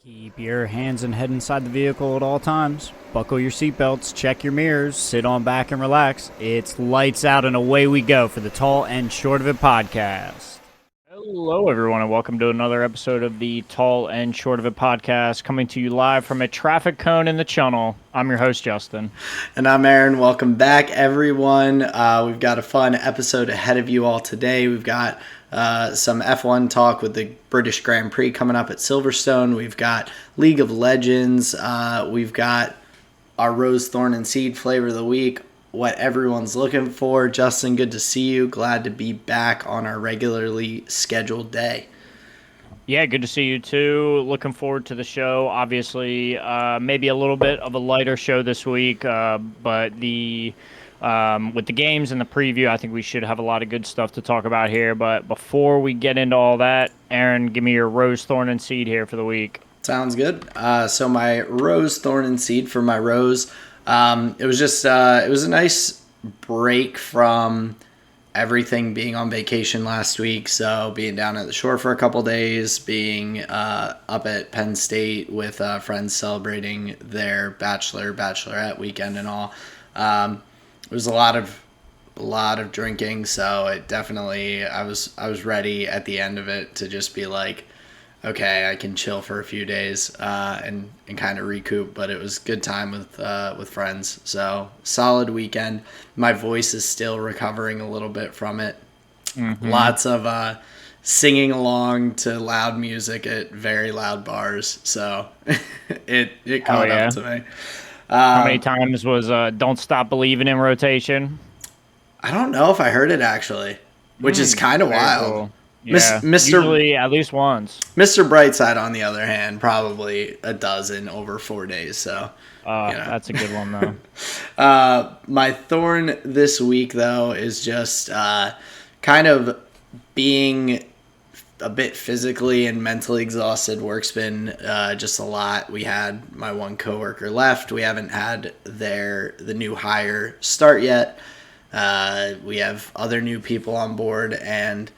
Keep your hands and head inside the vehicle at all times. Buckle your seatbelts, check your mirrors, sit on back and relax. It's lights out and away we go for the Tall and Short of It podcast. Hello, everyone, and welcome to another episode of the Tall and Short of It podcast, coming to you live from a traffic cone in the Channel. I'm your host, Justin. And I'm Aaron. Welcome back, everyone. We've got a fun episode ahead of you all today. We've got some F1 talk with the British Grand Prix coming up at Silverstone. We've got League of Legends. We've got our Rose, Thorn, and Seed flavor of the week, what everyone's looking for. Justin, good to see you. Glad to be back on our regularly scheduled day. Yeah, good to see you too. Looking forward to the show. Obviously, maybe a little bit of a lighter show this week, but with the games and the preview, I think we should have a lot of good stuff to talk about here. But before we get into all that, Aaron, give me your Rose, Thorn, and Seed here for the week. Sounds good. So my Rose, Thorn, and Seed for my Rose, it was a nice break from everything being on vacation last week. So being down at the shore for a couple days, being up at Penn State with friends celebrating their bachelorette weekend and all. It was a lot of drinking, so it definitely I was ready at the end of it to just be like, okay, I can chill for a few days and kind of recoup. But it was good time with friends. So solid weekend. My voice is still recovering a little bit from it. Mm-hmm. Lots of singing along to loud music at very loud bars. So it caught up to me. How many times was "Don't Stop Believing" in rotation? I don't know if I heard it actually, which is kind of wild. Cool. Yeah, usually at least once. Mr. Brightside, on the other hand, probably a dozen over 4 days. So, that's a good one though. My thorn this week though is just kind of being a bit physically and mentally exhausted. Work's been just a lot. We had my one coworker left. We haven't had the new hire start yet. We have other new people on board, and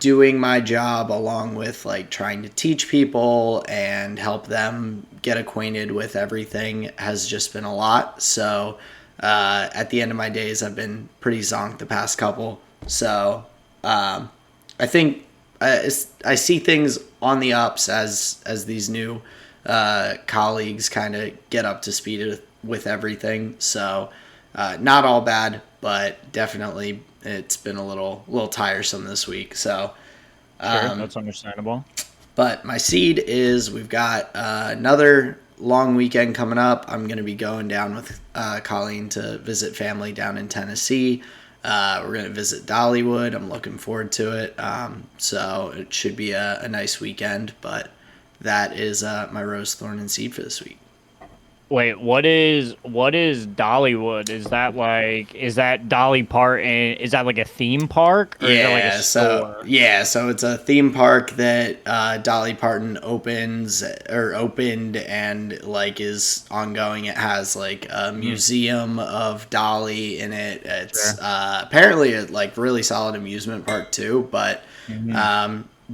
doing my job along with like trying to teach people and help them get acquainted with everything has just been a lot. So at the end of my days, I've been pretty zonked the past couple. So I think I see things on the ups as these new colleagues kind of get up to speed with everything. So not all bad, but definitely it's been a little tiresome this week. So sure, that's understandable. But my seed is we've got another long weekend coming up. I'm going to be going down with Colleen to visit family down in Tennessee. We're going to visit Dollywood. I'm looking forward to it. So it should be a nice weekend. But that is my Rose, Thorn, and Seed for this week. Wait, what is Dollywood? Is that Dolly Parton? Is that like a theme park? Or is that like a store? So it's a theme park that Dolly Parton opened and like is ongoing. It has like a museum of Dolly in it. It's apparently a like really solid amusement park too, but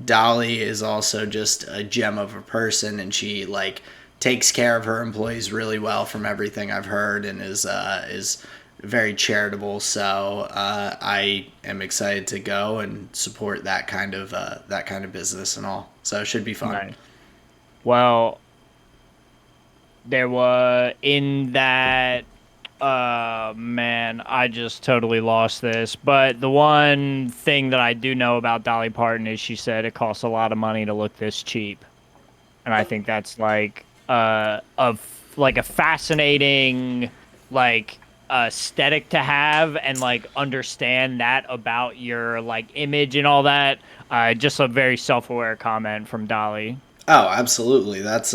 Dolly is also just a gem of a person, and she like takes care of her employees really well from everything I've heard, and is very charitable. So I am excited to go and support that kind of business and all. So it should be fun. Right. Well, there was in that. Man, I just totally lost this. But the one thing that I do know about Dolly Parton is she said it costs a lot of money to look this cheap, and I think that's like a fascinating like aesthetic to have, and like understand that about your like image and all that. Just a very self-aware comment from Dolly. Oh, absolutely. That's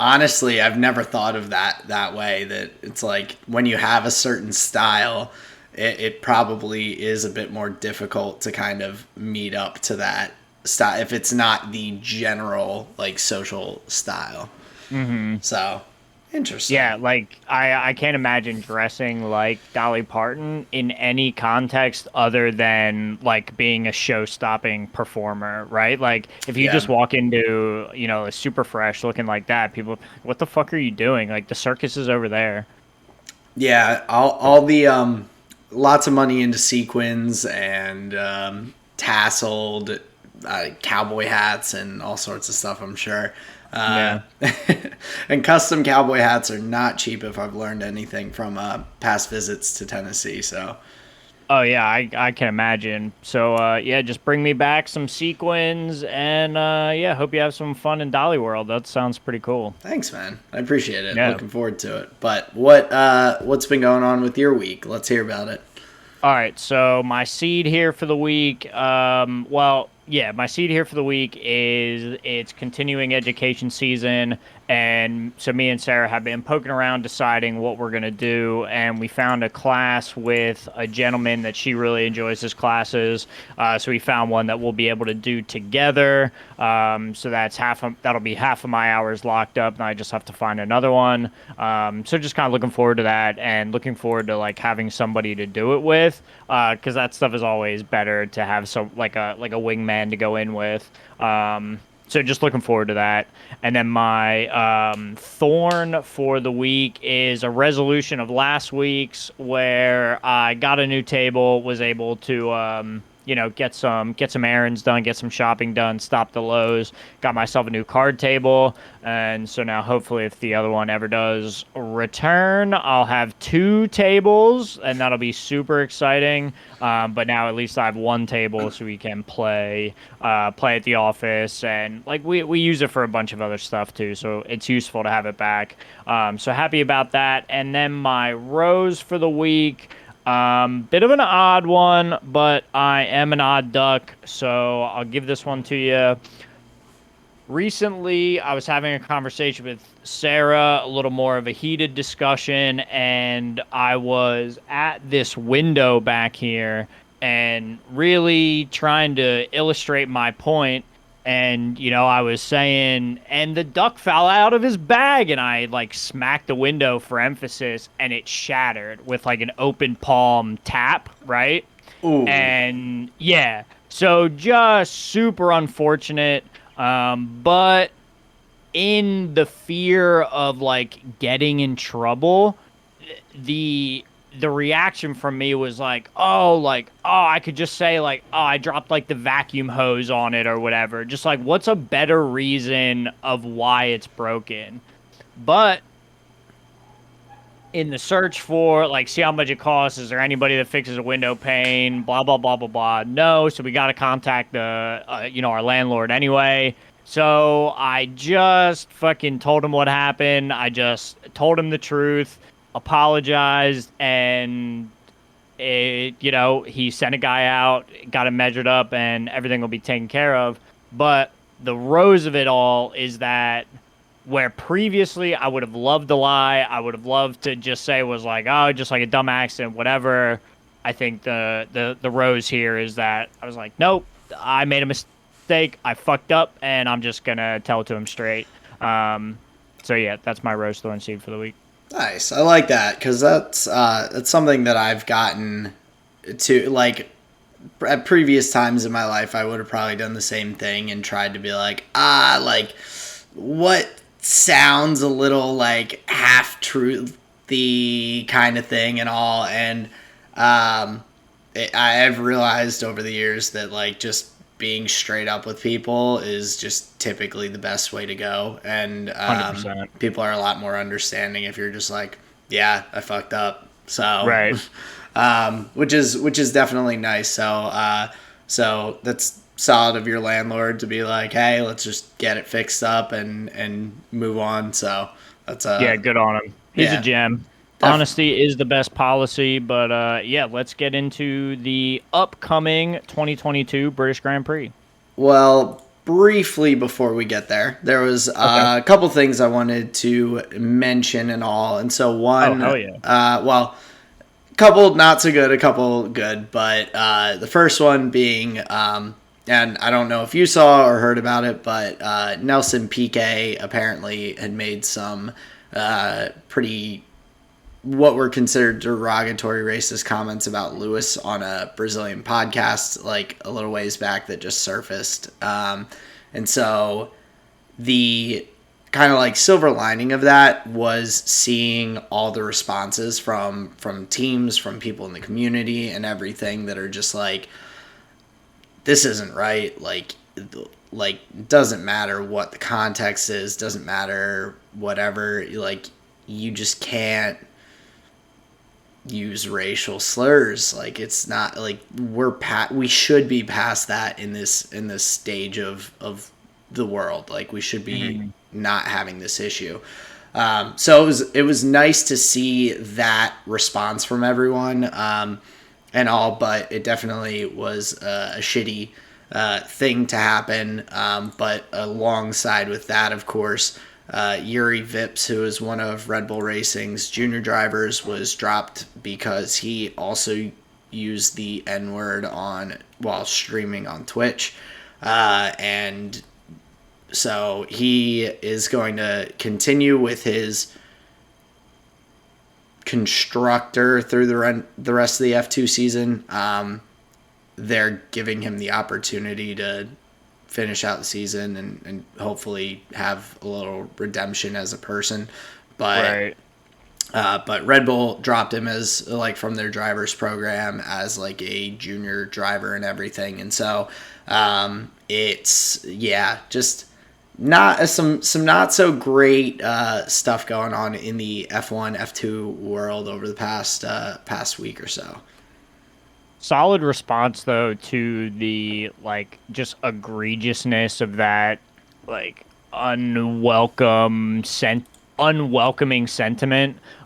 honestly, I've never thought of that way, that it's like when you have a certain style, it probably is a bit more difficult to kind of meet up to that style if it's not the general like social style. Mm-hmm. So Interesting. Yeah, like I can't imagine dressing like Dolly Parton in any context other than like being a show-stopping performer, right? Like if you just Yeah. walk into, a super fresh looking like that, people, what the fuck are you doing? Like the circus is over there. Yeah, all the lots of money into sequins and tasseled cowboy hats and all sorts of stuff, I'm sure. Yeah. And custom cowboy hats are not cheap if I've learned anything from past visits to Tennessee. So Oh yeah, I can imagine. So yeah, just bring me back some sequins and yeah, hope you have some fun in Dolly World. That sounds pretty cool. thanks, man. I appreciate it. Yeah. Looking forward to it. But what's been going on with your week? Let's hear about it. All right, so my seed here for the week, well, yeah, my seed here for the week is it's continuing education season, and so me and Sarah have been poking around deciding what we're gonna do, and we found a class with a gentleman that she really enjoys his classes, so we found one that we'll be able to do together. So that'll be half of my hours locked up, and I just have to find another one. So just kind of looking forward to that, and looking forward to like having somebody to do it with, because that stuff is always better to have some like a wingman to go in with. So just looking forward to that. And then my thorn for the week is a resolution of last week's where I got a new table, was able to get some errands done, get some shopping done, stop the lows, got myself a new card table, and so now hopefully if the other one ever does return, I'll have two tables, and that'll be super exciting. But now at least I have one table so we can play at the office, and like we use it for a bunch of other stuff too, so it's useful to have it back. So happy about that. And then my rose for the week. Bit of an odd one, but I am an odd duck, so I'll give this one to you. Recently, I was having a conversation with Sarah, a little more of a heated discussion, and I was at this window back here and really trying to illustrate my point. And, I was saying, and the duck fell out of his bag, and I like smacked the window for emphasis, and it shattered with like an open palm tap, right? Ooh. And yeah, so just super unfortunate. But in the fear of like getting in trouble, the reaction from me was I could just say like, oh, I dropped like the vacuum hose on it or whatever. Just like, what's a better reason of why it's broken? But in the search for like, see how much it costs, is there anybody that fixes a window pane? Blah blah blah blah blah. No, so we got to contact the our landlord anyway. So I just fucking told him what happened. I just told him the truth, apologized, and he sent a guy out, got it measured up, and everything will be taken care of. But the rose of it all is that where previously I would have loved to lie, I would have loved to just say it was like, oh, just like a dumb accident, whatever. I think the rose here is that I was like, nope, I made a mistake, I fucked up, and I'm just gonna tell it to him straight. So yeah, that's my rose thorn seed for the week. Nice. I like that because that's something that I've gotten to like at previous times in my life. I would have probably done the same thing and tried to be like, like what sounds a little like half truthy kind of thing and all. And I've realized over the years that like just being straight up with people is just typically the best way to go, and 100%. people are a lot more understanding if you're just like, yeah, I fucked up. So Right. which is definitely nice. So that's solid of your landlord to be like, hey, let's just get it fixed up and move on. So that's Yeah, good on him. He's a yeah. gem. Honesty is the best policy, but yeah, let's get into the upcoming 2022 British Grand Prix. Well, briefly before we get there, there was Okay. a couple things I wanted to mention and all. And so Oh, one, hell yeah. well, a couple not so good, a couple good, but the first one being, and I don't know if you saw or heard about it, but Nelson Piquet apparently had made some pretty what were considered derogatory racist comments about Lewis on a Brazilian podcast like a little ways back that just surfaced. And so the kind of like silver lining of that was seeing all the responses from teams, from people in the community and everything that are just like, this isn't right. Like doesn't matter what the context is, doesn't matter whatever, like you just can't use racial slurs. Like it's not like we should be past that in this stage of the world. Like we should be not having this issue. So it was nice to see that response from everyone, and all, but it definitely was a shitty thing to happen. But alongside with that, of course, Yuri Vips, who is one of Red Bull Racing's junior drivers, was dropped because he also used the N-word while streaming on Twitch. And so he is going to continue with his constructor through the rest of the F2 season. They're giving him the opportunity to finish out the season and hopefully have a little redemption as a person. But but Red Bull dropped him as like from their drivers program as like a junior driver and everything. And so it's just not some not so great stuff going on in the F1 F2 world over the past week or so. Solid response though to the like just egregiousness of that like unwelcoming sentiment.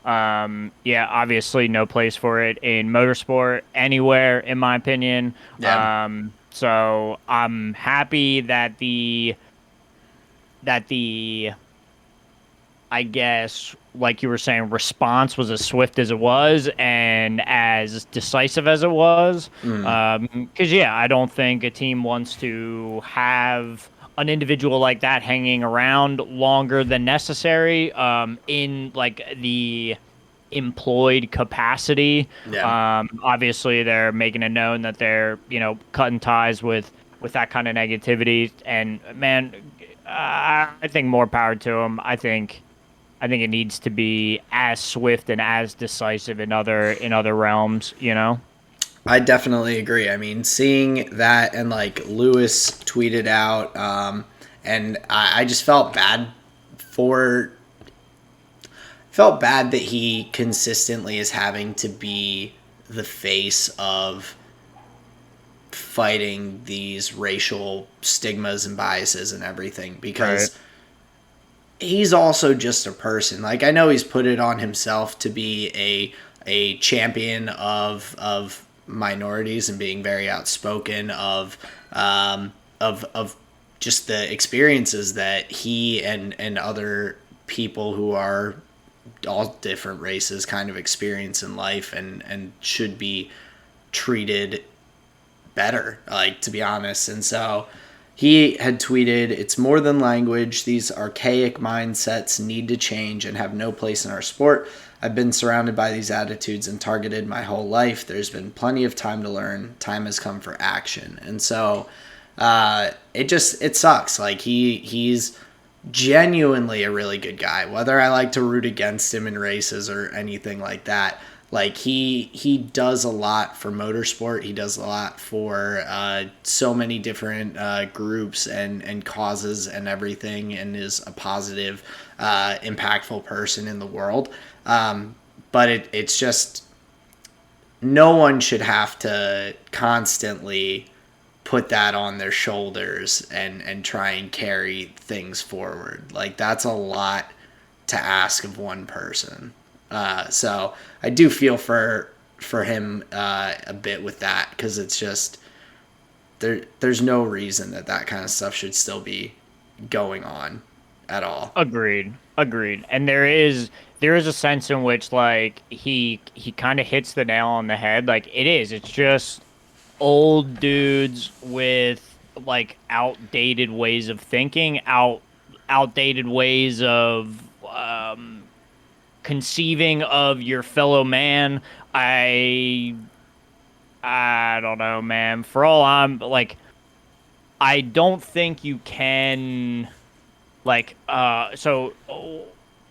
Obviously no place for it in motorsport anywhere in my opinion. Yeah. So I'm happy that the I guess, like you were saying, response was as swift as it was and as decisive as it was. Because, I don't think a team wants to have an individual like that hanging around longer than necessary in, like, the employed capacity. Yeah. Obviously, they're making it known that they're, cutting ties with that kind of negativity. And, man, I think more power to them. I think it needs to be as swift and as decisive in other realms, I definitely agree. I mean, seeing that and like Lewis tweeted out, and I just felt bad that he consistently is having to be the face of fighting these racial stigmas and biases and everything, because he's also just a person. Like, I know he's put it on himself to be a champion of minorities and being very outspoken of just the experiences that he and other people who are all different races kind of experience in life, and should be treated better, like, to be honest. And so he had tweeted, "It's more than language. These archaic mindsets need to change and have no place in our sport. I've been surrounded by these attitudes and targeted my whole life. There's been plenty of time to learn. Time has come for action." And so it sucks. Like, he's genuinely a really good guy. Whether I like to root against him in races or anything like that, like, he does a lot for motorsport. He does a lot for so many different groups and causes and everything, and is a positive, impactful person in the world. But it's just, no one should have to constantly put that on their shoulders and try and carry things forward. Like, that's a lot to ask of one person. So I do feel for him a bit with that, because it's just, there's no reason that kind of stuff should still be going on at all. Agreed. And there is a sense in which, like, he kind of hits the nail on the head. Like, it's just old dudes with, like, outdated ways of thinking, outdated ways of conceiving of your fellow man. I don't know, man. For all I'm like, I don't think you can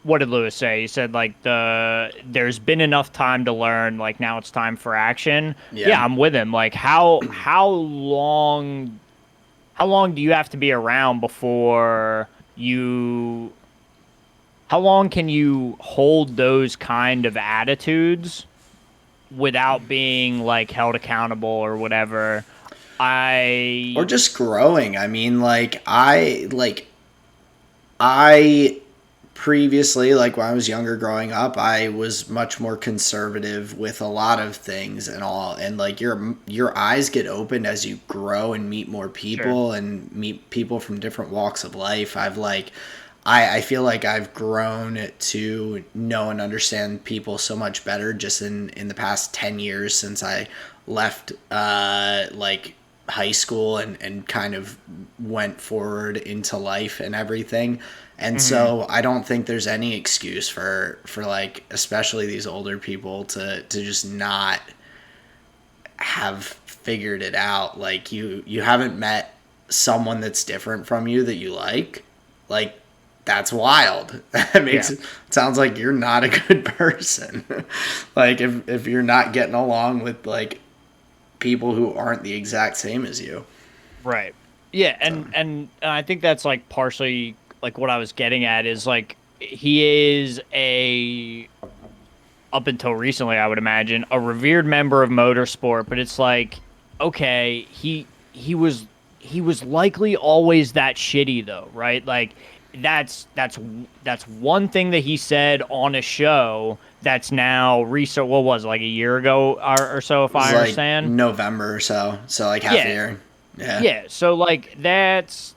what did Lewis say? He said like there's been enough time to learn, like now it's time for action. Yeah, Yeah. I'm with him. Like how long do you have to be around before you how long can you hold those kind of attitudes without being like held accountable or whatever? Or I just growing. I mean, I previously, like when I was younger growing up, I was much more conservative with a lot of things and all, and like your eyes get opened as you grow and meet more Sure. people and meet people from different walks of life. I feel like I've grown to know and understand people so much better just in the past 10 years since I left like high school and kind of went forward into life and everything. And Hmm. so I don't think there's any excuse for like especially these older people to just not have figured it out. Like you haven't met someone that's different from you that you like that's wild. That makes Yeah. it sounds like you're not a good person. Like if you're not getting along with like people who aren't the exact same as you. Right. Yeah, So and I think that's like partially like what I was getting at is like he is a up until recently I would imagine a revered member of motorsport, but it's like okay, he was likely always that shitty though, right? Like that's one thing that he said on a show that's now recent. What was it, like a year ago or so, if it was I like understand? November or so. So like half a Yeah, year. Yeah. yeah. So like that's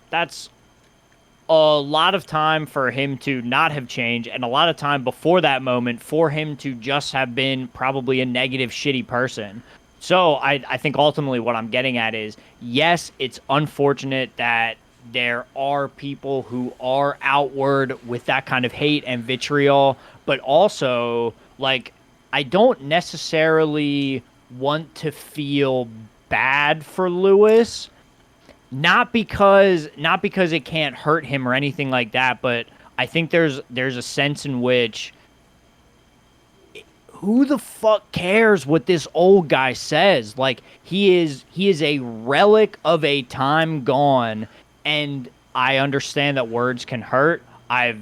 a lot of time for him to not have changed, and a lot of time before that moment for him to just have been probably a negative, shitty person. So I think ultimately what I'm getting at is yes, it's unfortunate that there are people who are outward with that kind of hate and vitriol, but also like I don't necessarily want to feel bad for Lewis, not because it can't hurt him or anything like that, but I think there's a sense in which who the fuck cares what this old guy says? Like he is a relic of a time gone, and I understand that words can hurt. I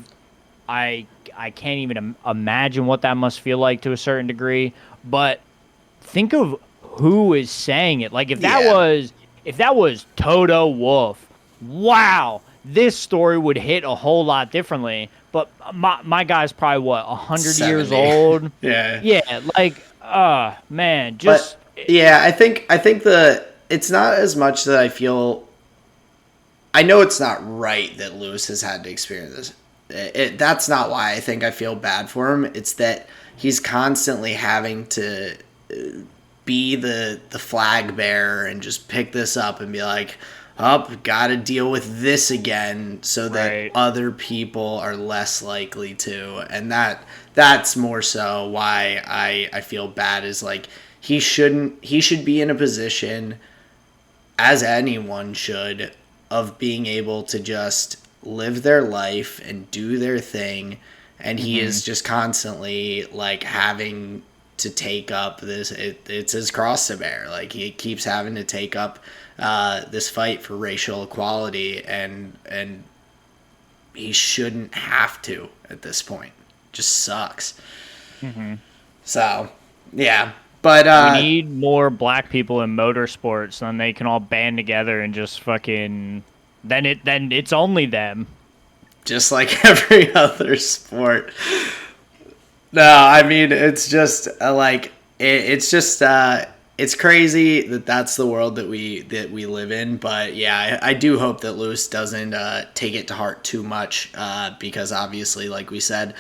I can't even imagine what that must feel like to a certain degree, but think of who is saying it. Like Yeah. if that was Toto Wolff, wow, this story would hit a whole lot differently. But my guy's probably what 100 years 70. old. Yeah. Yeah, like man, just But yeah, I think the it's not as much that I feel. I know it's not right that Lewis has had to experience this. That's not why I think I feel bad for him. It's that he's constantly having to be the flag bearer and just pick this up and be like, "Up, got to deal with this again," so that right. other people are less likely to. And that's more so why I feel bad is like he should be in a position as anyone should of being able to just live their life and do their thing, and he Hmm. is just constantly like having to take up it's his cross to bear. Like he keeps having to take up this fight for racial equality, and he shouldn't have to at this point. Just sucks. Hmm. So yeah, but We need more black people in motorsports, then they can all band together and just fucking then it's only them. just like every other sport. No, I mean it's just it's just it's crazy that that's the world that we live in. But yeah, I do hope that Lewis doesn't take it to heart too much because obviously, like we said,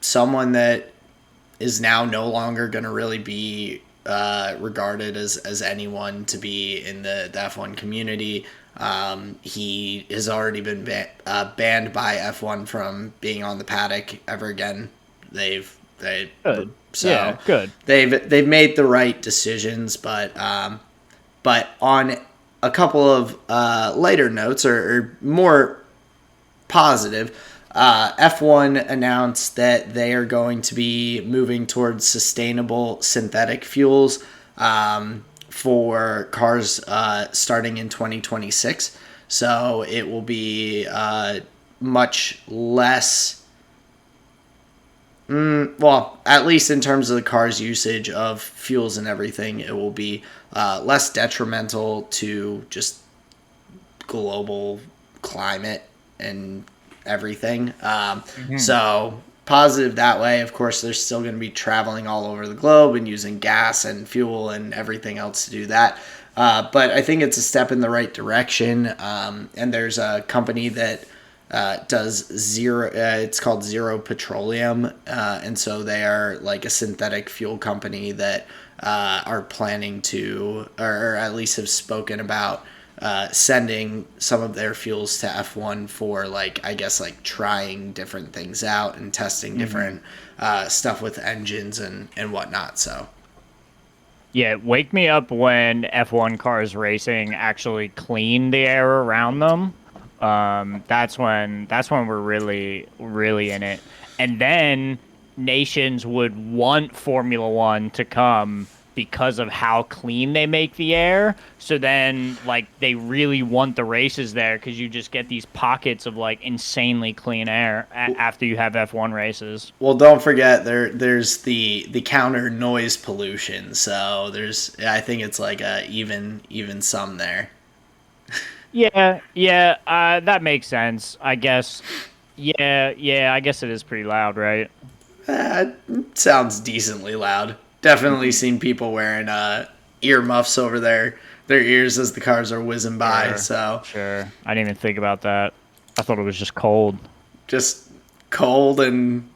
someone that is now no longer going to really be regarded as anyone to be in the F1 community. He has already been banned by F1 from being on the paddock ever again Good. So Yeah, good. they've made the right decisions, but on a couple of lighter notes or more positive, F1 announced that they are going to be moving towards sustainable synthetic fuels for cars starting in 2026. So it will be much less. Well, at least in terms of the car's usage of fuels and everything, it will be less detrimental to just global climate and everything. So positive that way. Of course, they're still going to be traveling all over the globe and using gas and fuel and everything else to do that. But I think it's a step in the right direction. And there's a company that does zero. It's called Zero Petroleum, and so they are like a synthetic fuel company that are planning to, or at least have spoken about sending some of their fuels to F1 for like, I guess, like trying different things out and testing different stuff with engines and whatnot. So. Yeah, wake me up when F1 cars racing actually clean the air around them. That's when we're really in it. And then nations would want Formula One to come because of how clean they make the air. So then, like, they really want the races there because you just get these pockets of like insanely clean air after you have F1 races. Well, don't forget there's the counter noise pollution. So I think it's like a even sum there. Yeah, that makes sense. I guess. Yeah, I guess it is pretty loud, right? Sounds decently loud. Definitely seen people wearing earmuffs over their ears as the cars are whizzing by. Sure, So sure. I didn't even think about that. I thought it was just cold. just cold and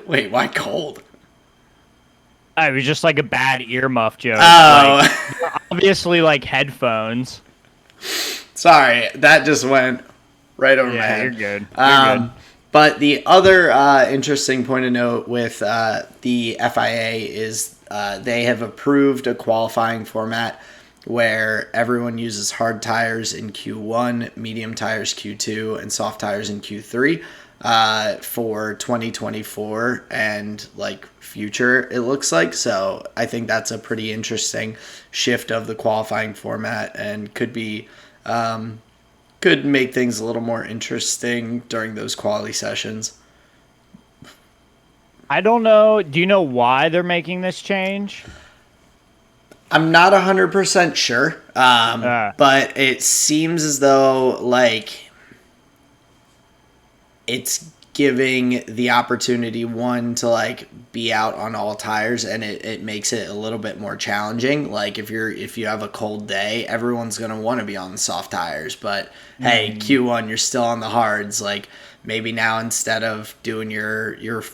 wait, why cold? It was just like a bad earmuff joke. Oh, Like, they're obviously like headphones. sorry, that just went right over my Yeah, head. you're good. You're good. But the other interesting point of note with the FIA is they have approved a qualifying format where everyone uses hard tires in Q1, medium tires Q2, and soft tires in Q3 for 2024 and like future, it looks like. So I think that's a pretty interesting shift of the qualifying format and could make things a little more interesting during those quality sessions. I don't know. Do you know why they're making this change? I'm not 100% sure, but it seems as though like it's giving the opportunity one to like be out on all tires, and it makes it a little bit more challenging. Like if you have a cold day, everyone's gonna want to be on the soft tires, but hey, Q1 you're still on the hards. Like maybe now instead of doing your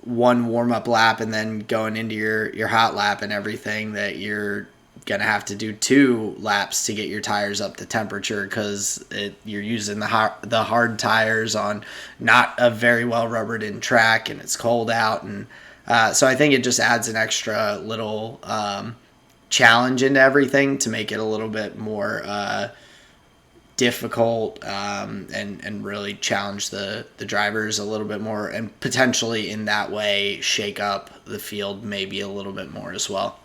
one warm up lap and then going into your hot lap and everything, that you're gonna have to do 2 laps to get your tires up to temperature because you're using the hard tires on not a very well rubbered in track and it's cold out, and so I think it just adds an extra little challenge into everything to make it a little bit more difficult and really challenge the drivers a little bit more, and potentially in that way shake up the field maybe a little bit more as well.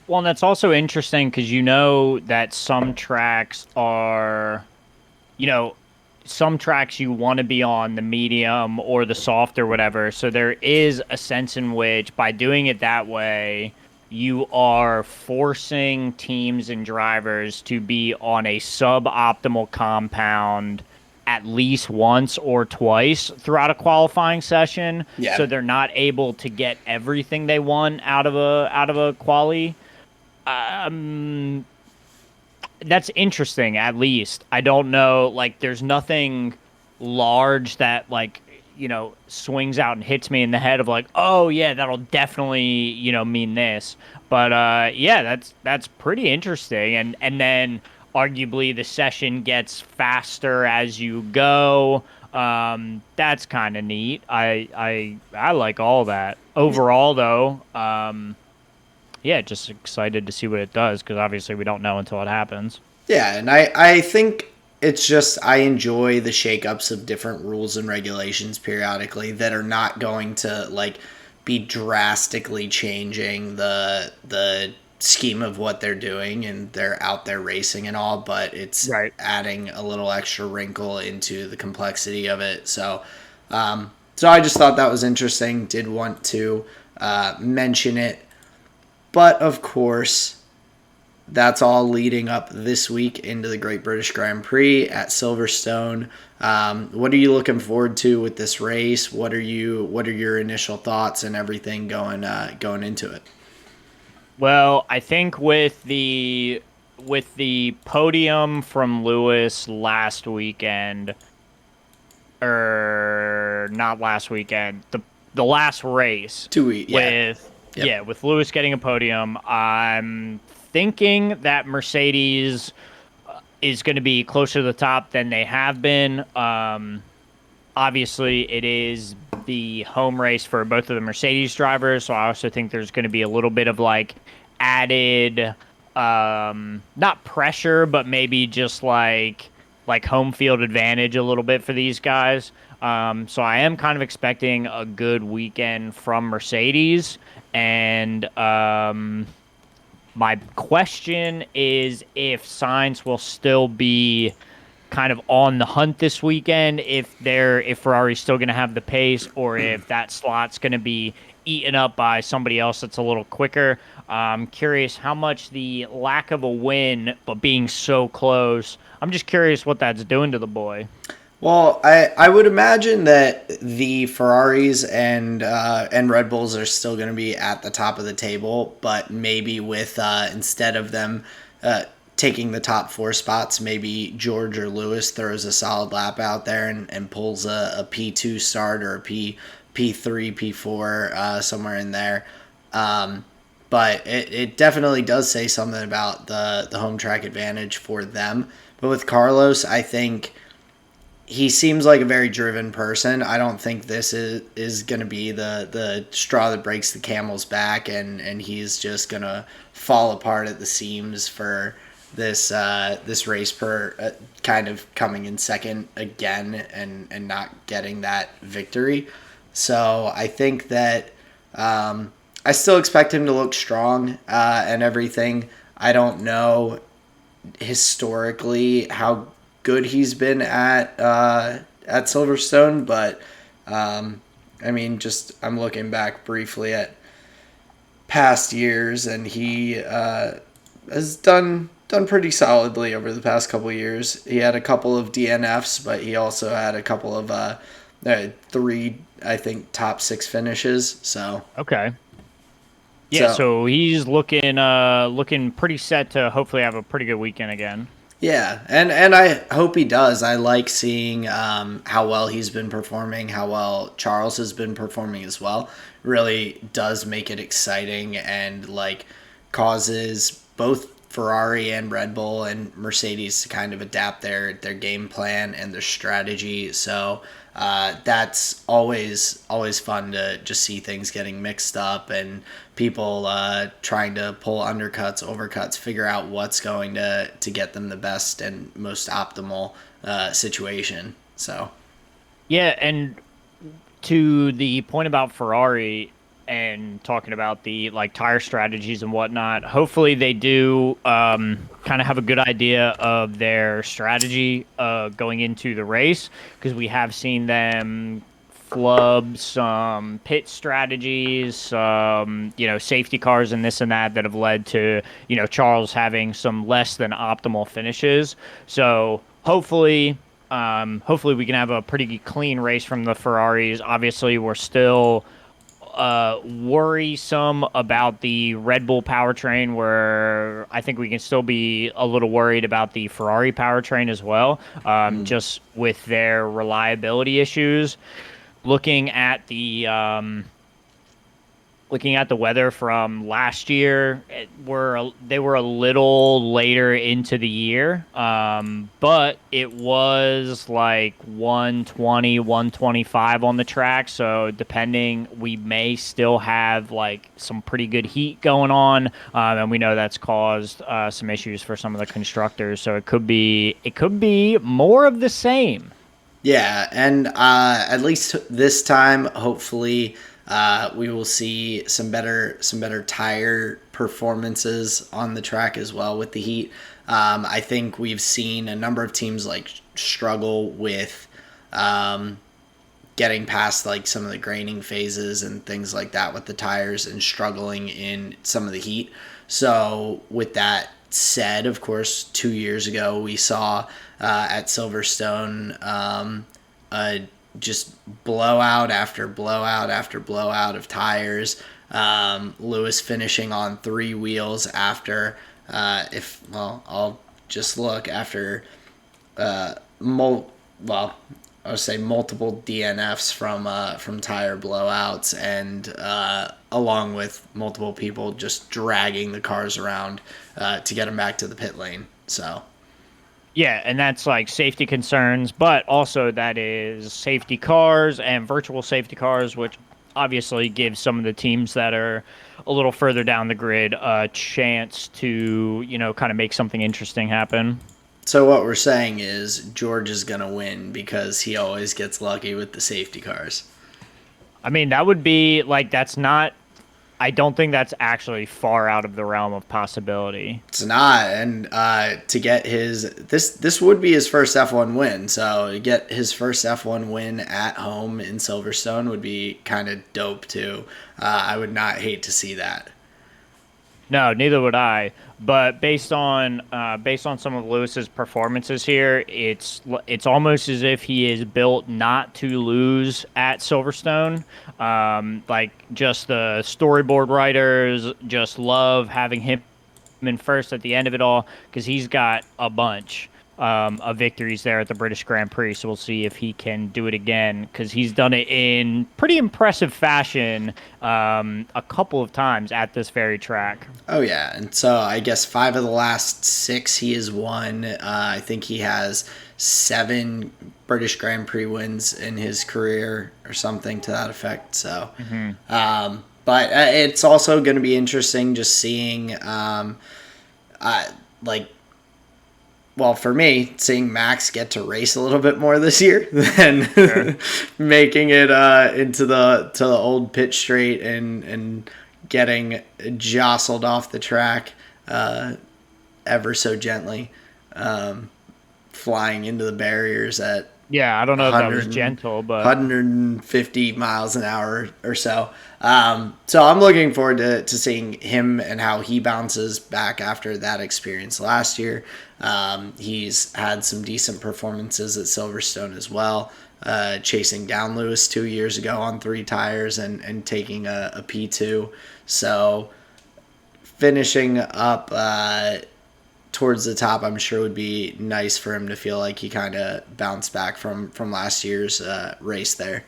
Well, and that's also interesting because you know that some tracks are, some tracks you want to be on the medium or the soft or whatever. So there is a sense in which by doing it that way, you are forcing teams and drivers to be on a suboptimal compound at least once or twice throughout a qualifying session. Yeah. So they're not able to get everything they want out of a quali. That's interesting, at least. I don't know, like, there's nothing large that, like, swings out and hits me in the head of, like, oh, yeah, that'll definitely, mean this. But, yeah, that's pretty interesting. And then arguably the session gets faster as you go. That's kind of neat. I like all that. Overall, though, yeah, just excited to see what it does because obviously we don't know until it happens. Yeah, and I think it's just I enjoy the shakeups of different rules and regulations periodically that are not going to like be drastically changing the scheme of what they're doing, and they're out there racing and all, but it's Right. adding a little extra wrinkle into the complexity of it. So I just thought that was interesting. Did want to mention it, but of course that's all leading up this week into the Great British Grand Prix at Silverstone. What are you looking forward to with this race? What are your initial thoughts and everything going into it? Well, I think with the podium from Lewis last weekend, or not last weekend, the last race 2 weeks, yeah. with Yep. yeah, with Lewis getting a podium, I'm thinking that Mercedes is going to be closer to the top than they have been. Obviously, it is the home race for both of the Mercedes drivers, so I also think there's going to be a little bit of like added, not pressure, but maybe just like home field advantage a little bit for these guys. So I am kind of expecting a good weekend from Mercedes, and my question is if Sainz will still be kind of on the hunt this weekend, if Ferrari's still going to have the pace, or if that slot's going to be eaten up by somebody else that's a little quicker. I'm curious how much the lack of a win, but being so close, I'm just curious what that's doing to the boy. Well, I would imagine that the Ferraris and Red Bulls are still going to be at the top of the table, but maybe with instead of them taking the top four spots, maybe George or Lewis throws a solid lap out there and pulls a P2 start or a P3, P4 somewhere in there. But it definitely does say something about the home track advantage for them. But with Carlos, I think he seems like a very driven person. I don't think this is going to be the straw that breaks the camel's back, and he's just going to fall apart at the seams for this race per kind of coming in second again and not getting that victory. So I think that I still expect him to look strong and everything. I don't know historically how good he's been at Silverstone, but I mean, just I'm looking back briefly at past years, and he has done pretty solidly over the past couple of years. He had a couple of DNFs, but he also had a couple of three, I think, top six finishes. So Okay. Yeah, so he's looking pretty set to hopefully have a pretty good weekend again. yeah, and I hope he does. I like seeing how well he's been performing, how well Charles has been performing as well. Really does make it exciting and like causes both Ferrari and Red Bull and Mercedes to kind of adapt their game plan and their strategy. So that's always fun to just see things getting mixed up and people trying to pull undercuts, overcuts, figure out what's going to get them the best and most optimal situation. So Yeah, and to the point about Ferrari and talking about the like tire strategies and whatnot, hopefully they do kind of have a good idea of their strategy going into the race, because we have seen them flub some pit strategies, safety cars and this and that have led to, Charles having some less than optimal finishes. So hopefully we can have a pretty clean race from the Ferraris. Obviously, we're still worrisome about the Red Bull powertrain, where I think we can still be a little worried about the Ferrari powertrain as well, just with their reliability issues. Looking at looking at the weather from last year, they were a little later into the year, but it was like 120, 125 on the track. So depending, we may still have like some pretty good heat going on, and we know that's caused some issues for some of the constructors. So it could be more of the same. Yeah, and at least this time, hopefully, we will see some better tire performances on the track as well with the heat. I think we've seen a number of teams like struggle with getting past like some of the graining phases and things like that with the tires and struggling in some of the heat. So with that said, of course, 2 years ago we saw at Silverstone just blowout after blowout after blowout of tires. Lewis finishing on three wheels after I'll just look after I would say multiple DNFs from tire blowouts, and along with multiple people just dragging the cars around to get them back to the pit lane. So Yeah, and that's like safety concerns, but also that is safety cars and virtual safety cars, which obviously gives some of the teams that are a little further down the grid a chance to, kind of make something interesting happen. so what we're saying is George is gonna win because he always gets lucky with the safety cars. I mean, that would be like, that's not, I don't think that's actually far out of the realm of possibility. It's not, and to get this would be his first F1 win. So to get his first F1 win at home in Silverstone would be kind of dope too. I would not hate to see that. No, neither would I. But based on some of Lewis's performances here, it's almost as if he is built not to lose at Silverstone. Like just the storyboard writers just love having him in first at the end of it all because he's got a bunch of victories there at the British Grand Prix. So we'll see if he can do it again because he's done it in pretty impressive fashion a couple of times at this very track. Oh yeah, and so I guess 5 of the last 6 he has won. I think he has 7 British Grand Prix wins in his career or something to that effect. So, but it's also going to be interesting just seeing, like, well, for me, seeing Max get to race a little bit more this year than Sure. making it into the old pit straight and getting jostled off the track ever so gently, flying into the barriers at Yeah, I don't know if that was 100 gentle, but 150 miles an hour or so. So I'm looking forward to seeing him and how he bounces back after that experience last year. He's had some decent performances at Silverstone as well, chasing down Lewis 2 years ago on 3 tires and taking a P2. So finishing up towards the top, I'm sure would be nice for him to feel like he kind of bounced back from last year's race there.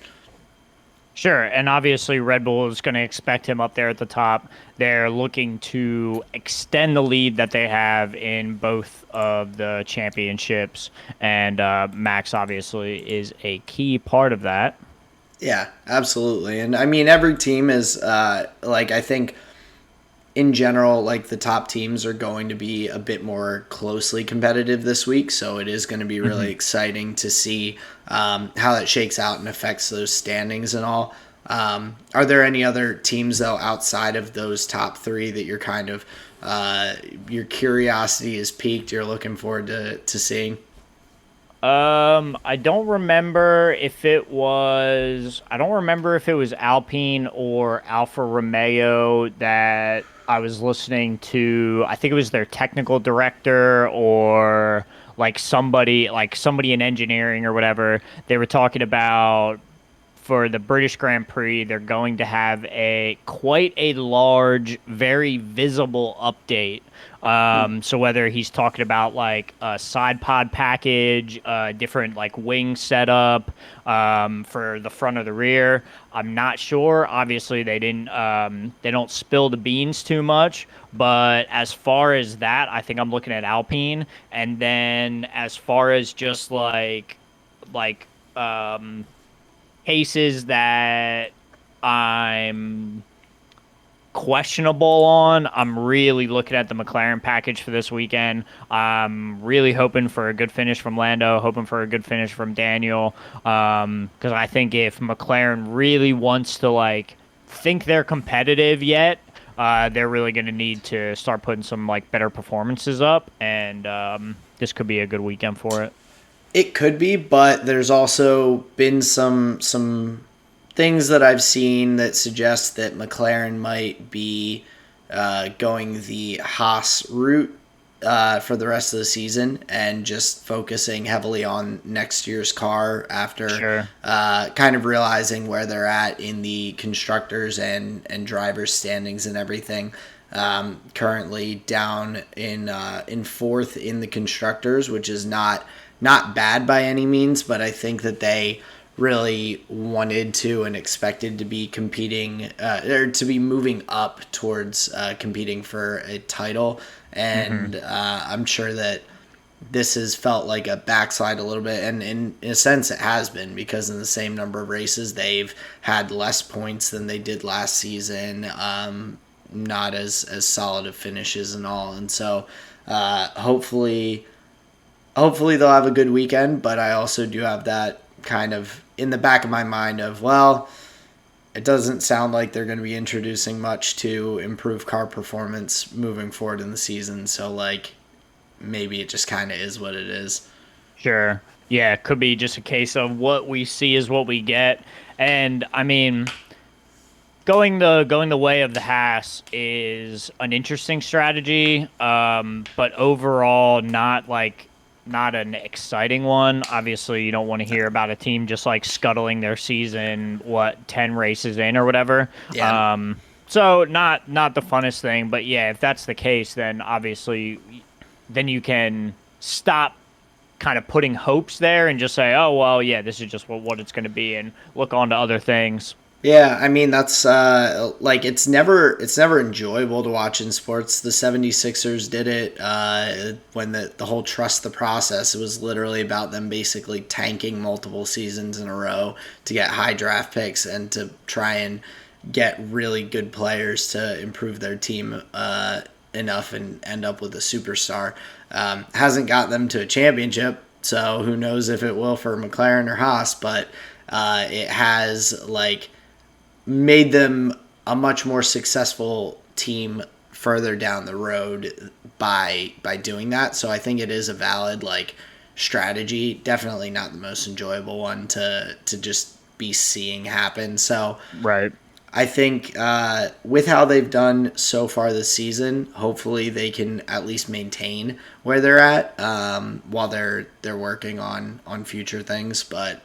sure. And obviously, Red Bull is going to expect him up there at the top. They're looking to extend the lead that they have in both of the championships, and Max obviously is a key part of that. Yeah, absolutely. And I mean, every team is I think in general, like the top teams are going to be a bit more closely competitive this week. So it is going to be really exciting to see how that shakes out and affects those standings and all. Are there any other teams though outside of those top 3 that you're kind of your curiosity is piqued? You're looking forward to seeing? I don't remember if it was Alpine or Alfa Romeo that I was listening to. I think it was their technical director or like somebody in engineering or whatever. They were talking about for the British Grand Prix, they're going to have quite a large, very visible update. So whether he's talking about like a side pod package, different like wing setup for the front or the rear, I'm not sure. Obviously, they don't spill the beans too much. But as far as that, I think I'm looking at Alpine, and then as far as just like cases that I'm questionable on, I'm really looking at the McLaren package for this weekend. I'm really hoping for a good finish from Lando, hoping for a good finish from Daniel, because I think if McLaren really wants to like think they're competitive yet, they're really going to need to start putting some like better performances up, and this could be a good weekend for it. It could be, but there's also been some things that I've seen that suggest that McLaren might be going the Haas route for the rest of the season and just focusing heavily on next year's car after kind of realizing where they're at in the constructors and drivers standings and everything. Currently down in fourth in the constructors, which is not bad by any means, but I think that they really wanted to and expected to be competing or to be moving up towards competing for a title. And I'm sure that this has felt like a backslide a little bit. And in a sense, it has been, because in the same number of races, they've had less points than they did last season. Not as solid of finishes and all. And so hopefully they'll have a good weekend, but I also do have that kind of in the back of my mind of, well, it doesn't sound like they're going to be introducing much to improve car performance moving forward in the season. So, like, maybe it just kind of is what it is. Sure. Yeah, it could be just a case of what we see is what we get. And, I mean, going the way of the Haas is an interesting strategy, but overall not an exciting one. Obviously, you don't want to hear about a team just like scuttling their season, 10 races in or whatever. Yeah. So not the funnest thing, but yeah, if that's the case, then obviously then you can stop kind of putting hopes there and just say, oh, well, yeah, this is just what it's going to be, and look on to other things. Yeah, I mean, that's like it's never enjoyable to watch in sports. The 76ers did it when the whole trust the process. It was literally about them basically tanking multiple seasons in a row to get high draft picks and to try and get really good players to improve their team enough and end up with a superstar. Hasn't got them to a championship, so who knows if it will for McLaren or Haas, but it has like made them a much more successful team further down the road by doing that. So I think it is a valid like strategy. Definitely not the most enjoyable one to just be seeing happen. So Right. I think with how they've done so far this season, hopefully they can at least maintain where they're at while they're working on future things. But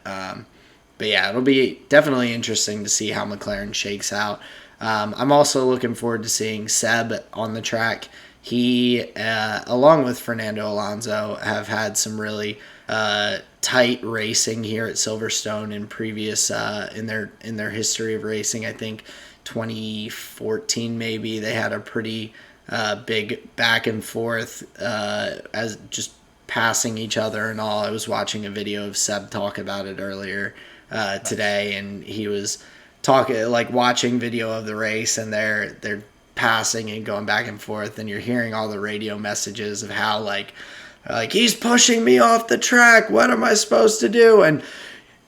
yeah, it'll be definitely interesting to see how McLaren shakes out. I'm also looking forward to seeing Seb on the track. He, along with Fernando Alonso, have had some really tight racing here at Silverstone in previous in their history of racing. I think 2014 maybe they had a pretty big back and forth as just passing each other and all. I was watching a video of Seb talk about it earlier today, and he was talking like watching video of the race, and they're passing and going back and forth, and you're hearing all the radio messages of how like he's pushing me off the track, what am I supposed to do, and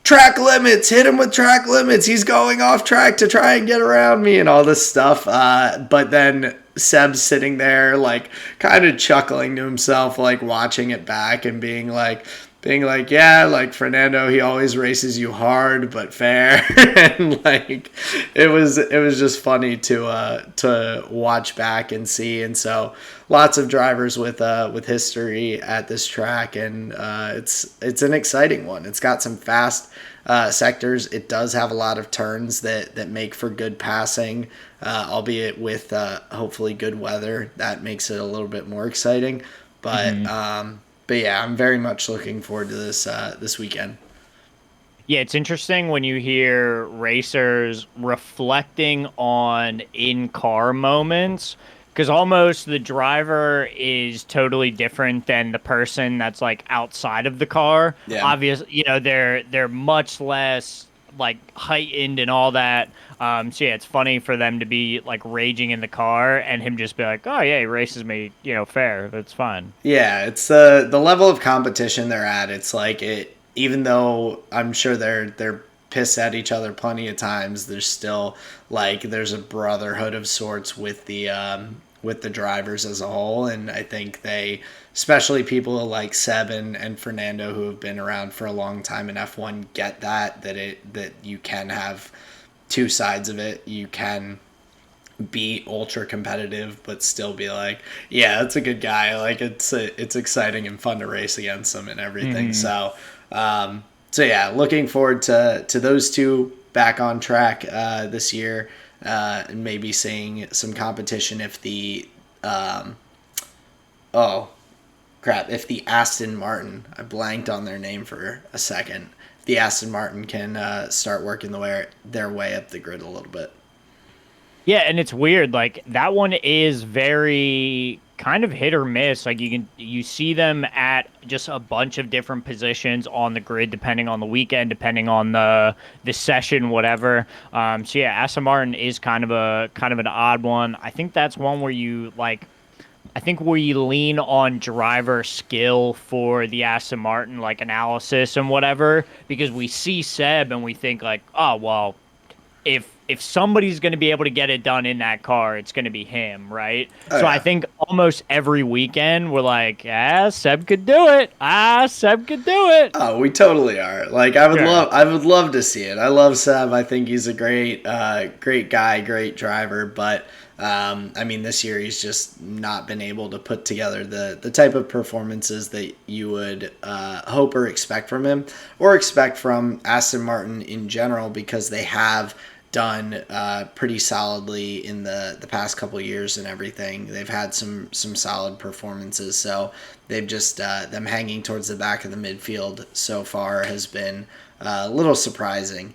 track limits, hit him with track limits, he's going off track to try and get around me, and all this stuff. But then Seb's sitting there like kind of chuckling to himself, like watching it back and being like, being like, yeah, like Fernando, he always races you hard but fair, and like it was just funny to watch back and see. And so lots of drivers with history at this track, and it's an exciting one. It's got some fast sectors. It does have a lot of turns that make for good passing, albeit with hopefully good weather. That makes it a little bit more exciting. But yeah, I'm very much looking forward to this weekend. Yeah, it's interesting when you hear racers reflecting on in-car moments, because almost the driver is totally different than the person that's like outside of the car. Yeah. Obviously, they're much less like heightened and all that. So yeah, it's funny for them to be like raging in the car and him just be like, "Oh yeah, he races me, fair. That's fine." Yeah, it's the level of competition they're at. It's like it, even though I'm sure they're pissed at each other plenty of times, there's still like there's a brotherhood of sorts with the drivers as a whole. And I think they, especially people like Seb and Fernando, who have been around for a long time in F1, get that you can have two sides of it. You can be ultra competitive but still be like, yeah, that's a good guy, like it's exciting and fun to race against him and everything. So yeah, looking forward to those two back on track this year, and maybe seeing some competition if the if the Aston Martin, I blanked on their name for a second, if the Aston Martin can start working their way up the grid a little bit. Yeah, and it's weird. Like that one is very kind of hit or miss. Like you see them at just a bunch of different positions on the grid, depending on the weekend, depending on the session, whatever. So yeah, Aston Martin is kind of an odd one. I think that's one where I think we lean on driver skill for the Aston Martin, like analysis and whatever, because we see Seb and we think like, oh well, if somebody's going to be able to get it done in that car, it's going to be him, right? Oh, So yeah. I think almost every weekend we're like, Seb could do it. Seb could do it. Oh, we totally are. Like I would love to see it. I love Seb. I think he's a great guy, great driver, but I mean, this year he's just not been able to put together the type of performances that you would hope or expect from him, or expect from Aston Martin in general, because they have done pretty solidly in the past couple of years and everything. They've had some solid performances, so they've just them hanging towards the back of the midfield so far has been a little surprising.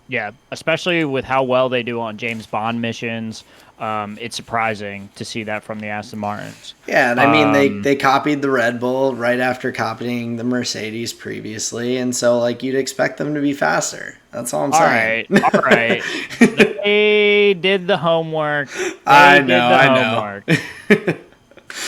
Yeah, especially with how well they do on James Bond missions. It's surprising to see that from the Aston Martins. Yeah, and I mean they copied the Red Bull right after copying the Mercedes previously, and so like you'd expect them to be faster. That's all I'm saying. All right. They did the homework. I know.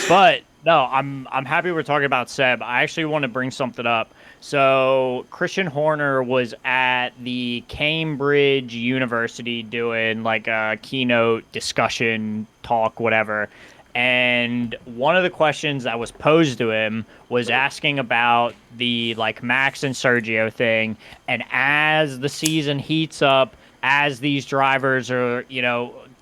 But no, I'm happy we're talking about Seb. I actually want to bring something up. So Christian Horner was at the Cambridge University doing like a keynote discussion talk, whatever. And one of the questions that was posed to him was asking about the like Max and Sergio thing. And as the season heats up, as these drivers are,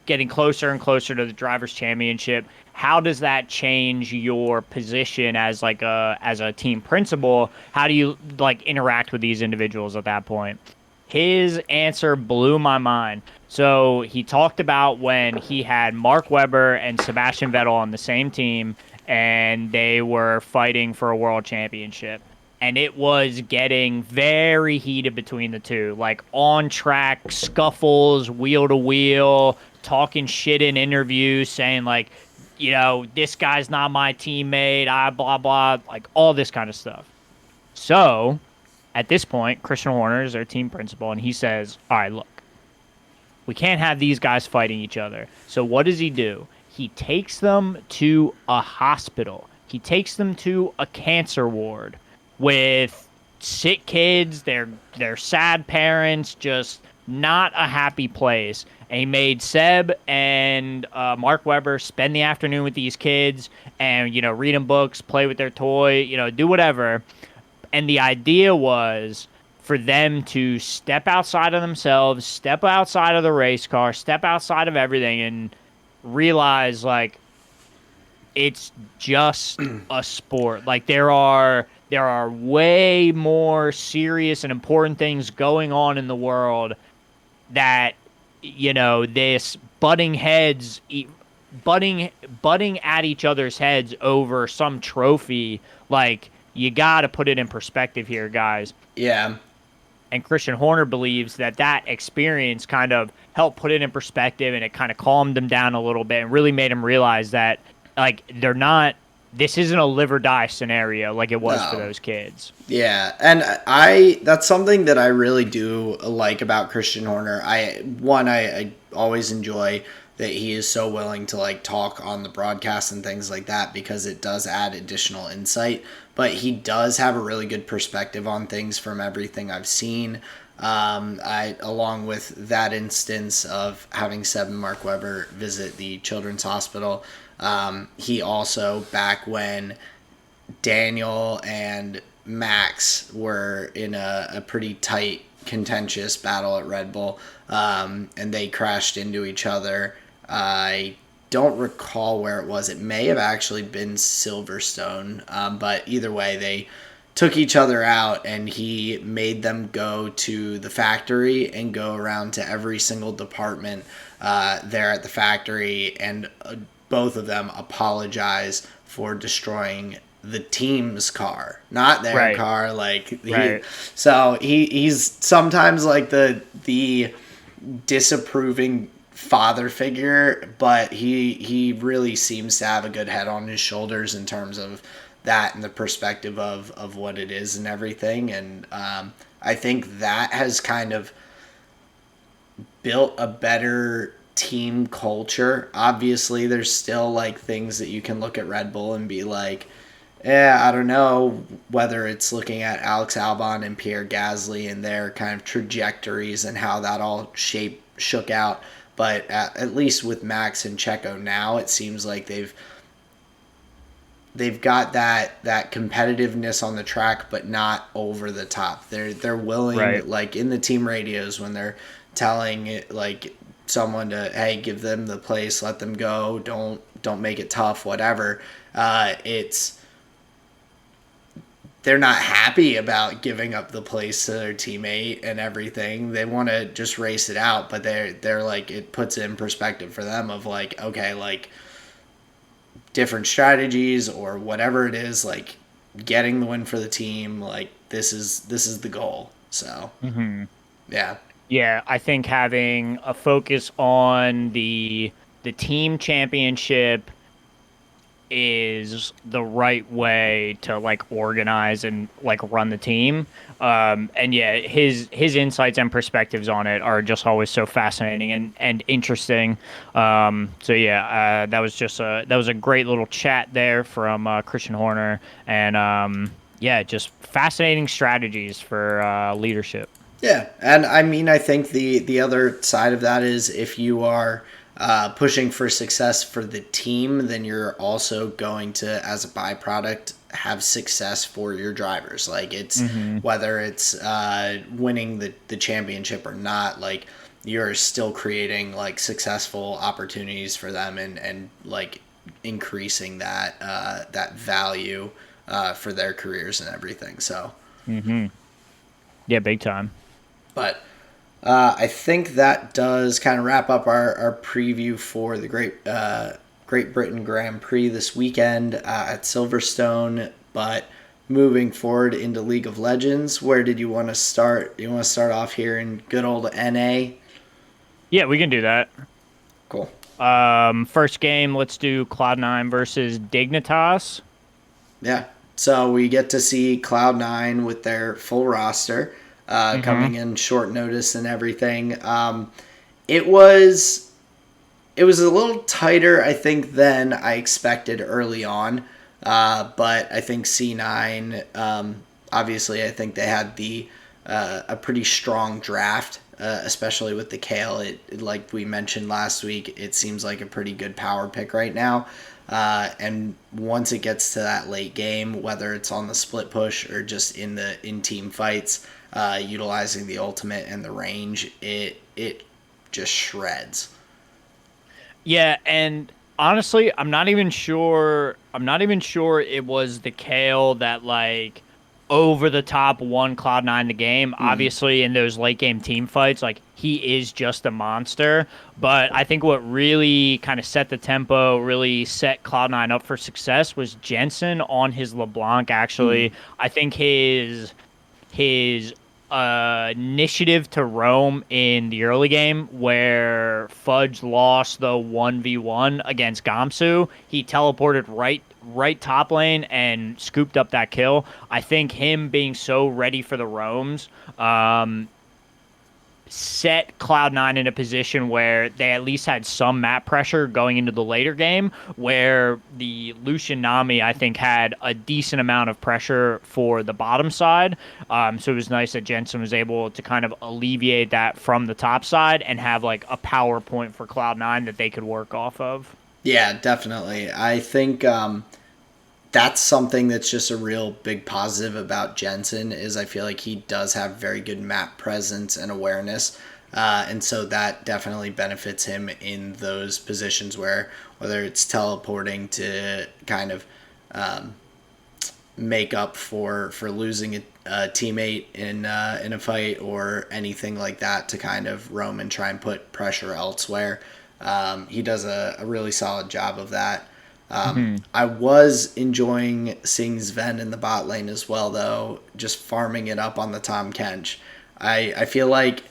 getting closer and closer to the Drivers' Championship, how does that change your position as a team principal? How do you like interact with these individuals at that point? His answer blew my mind. So he talked about when he had Mark Webber and Sebastian Vettel on the same team, and they were fighting for a world championship. And it was getting very heated between the two, like on track scuffles, wheel to wheel, talking shit in interviews, saying like, this guy's not my teammate, blah, blah, like all this kind of stuff. So at this point, Christian Horner is their team principal, and he says, all right, look, we can't have these guys fighting each other. So what does he do? He takes them to a hospital. He takes them to a cancer ward with sick kids, their sad parents, just not a happy place. And he made Seb and Mark Webber spend the afternoon with these kids and, read them books, play with their toy, do whatever. And the idea was for them to step outside of themselves, step outside of the race car, step outside of everything, and realize like it's just a sport. Like there are way more serious and important things going on in the world that this butting at each other's heads over some trophy. Like, you got to put it in perspective here, guys. Yeah. And Christian Horner believes that experience kind of helped put it in perspective, and it kind of calmed them down a little bit and really made them realize that, like, this isn't a live or die scenario like it was for those kids. Yeah, and that's something that I really do like about Christian Horner. I always enjoy that he is so willing to like talk on the broadcast and things like that, because it does add additional insight. But he does have a really good perspective on things from everything I've seen. Along with that instance of having Mark Webber visit the Children's Hospital, he also, back when Daniel and Max were in a pretty tight, contentious battle at Red Bull, and they crashed into each other. I don't recall where it was. It may have actually been Silverstone, but either way, they took each other out, and he made them go to the factory and go around to every single department there at the factory, and both of them apologize for destroying the team's car, not their car. Like, so he's sometimes like the disapproving father figure, but he really seems to have a good head on his shoulders in terms of that and the perspective of what it is and everything. And I think that has kind of built a better team culture. Obviously, there's still like things that you can look at Red Bull and be like, I don't know, whether it's looking at Alex Albon and Pierre Gasly and their kind of trajectories and how that all shook out. But at least with Max and Checo now, it seems like they've got that competitiveness on the track, but not over the top. They're willing, like in the team radios, when they're telling it, like someone to, hey, give them the place, let them go, don't make it tough, whatever. They're not happy about giving up the place to their teammate and everything. They want to just race it out, but they're like, it puts it in perspective for them of like, okay, like different strategies or whatever it is, like getting the win for the team, like this is the goal. So yeah, I think having a focus on the team championship is the right way to like organize and like run the team. And yeah, his insights and perspectives on it are just always so fascinating and interesting. So yeah, that was a great little chat there from Christian Horner, and yeah, just fascinating strategies for leadership. Yeah, and I mean, I think the other side of that is, if you are pushing for success for the team, then you're also going to, as a byproduct, have success for your drivers. Like, it's whether it's winning the championship or not, like you're still creating like successful opportunities for them, and like increasing that that value for their careers and everything. So yeah, big time. But I think that does kind of wrap up our preview for the Great Britain Grand Prix this weekend at Silverstone. But moving forward into League of Legends, where did you want to start? Do you want to start off here in good old NA? Yeah, we can do that. Cool. First game, let's do Cloud9 versus Dignitas. Yeah. So we get to see Cloud9 with their full roster. Coming in short notice and everything. It was a little tighter, I think, than I expected early on. But I think C9, obviously, I think they had the a pretty strong draft, especially with the Kale. Like we mentioned last week, it seems like a pretty good power pick right now. And once it gets to that late game, whether it's on the split push or just in the in-team fights, utilizing the ultimate and the range, it just shreds. Yeah, and honestly, I'm not even sure. I'm not even sure it was the Kale that like over the top won Cloud9 the game. Obviously, in those late game team fights, like he is just a monster. But I think what really kind of set the tempo, really set Cloud9 up for success was Jensen on his LeBlanc. Actually, I think his initiative to roam in the early game where Fudge lost the 1v1 against Gamsu. He teleported right top lane and scooped up that kill. I think him being so ready for the roams set Cloud9 in a position where they at least had some map pressure going into the later game, where the Lucian Nami, I think, had a decent amount of pressure for the bottom side. So it was nice that Jensen was able to kind of alleviate that from the top side and have like a power point for Cloud9 that they could work off of. Yeah, definitely. I think that's something that's just a real big positive about Jensen is I feel like he does have very good map presence and awareness. And so that definitely benefits him in those positions where whether it's teleporting to kind of make up for losing a teammate in a fight or anything like that to kind of roam and try and put pressure elsewhere. He does a really solid job of that. I was enjoying seeing Sven in the bot lane as well, though, just farming it up on the Tom Kench. I feel like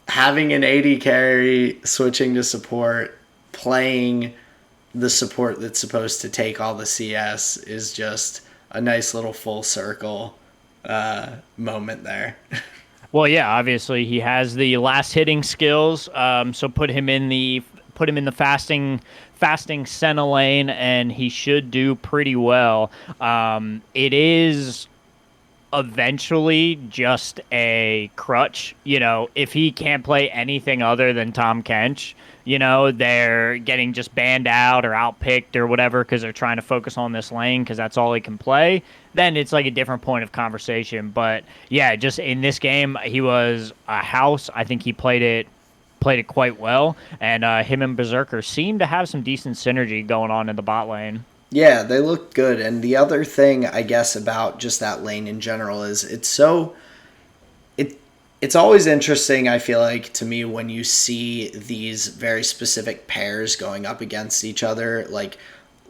having an AD carry, switching to support, playing the support that's supposed to take all the CS is just a nice little full circle moment there. Well, yeah, obviously he has the last hitting skills. So put him in the fasting Senna lane, and he should do pretty well. It is eventually just a crutch. You know, if he can't play anything other than Tom Kench, you know, they're getting just banned out or outpicked or whatever because they're trying to focus on this lane because that's all he can play, then it's like a different point of conversation. But yeah, just in this game, he was a house. I think he played it quite well, and him and Berserker seem to have some decent synergy going on in the bot lane. Yeah, they look good. And the other thing, I guess, about just that lane in general is it's always interesting, I feel like, to me when you see these very specific pairs going up against each other. Like,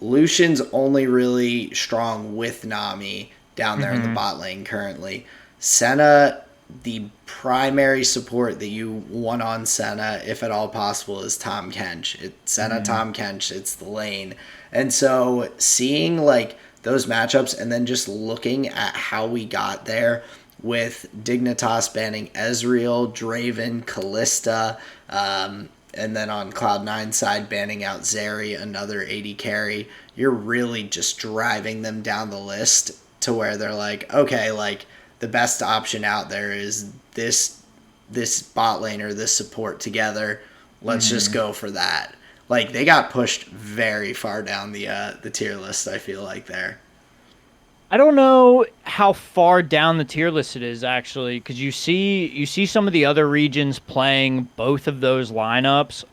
Lucian's only really strong with Nami down there in the bot lane currently. Senna, the primary support that you want on Senna, if at all possible, is Tom Kench. It's Senna, Tom Kench, it's the lane. And so seeing like those matchups and then just looking at how we got there with Dignitas banning Ezreal, Draven, Callista, and then on Cloud9 side banning out Zeri, another AD carry, you're really just driving them down the list to where they're like, okay, like the best option out there is this bot lane or this support together. Let's just go for that. Like, they got pushed very far down the tier list, I feel like, there. I don't know how far down the tier list it is actually, because you see some of the other regions playing both of those lineups.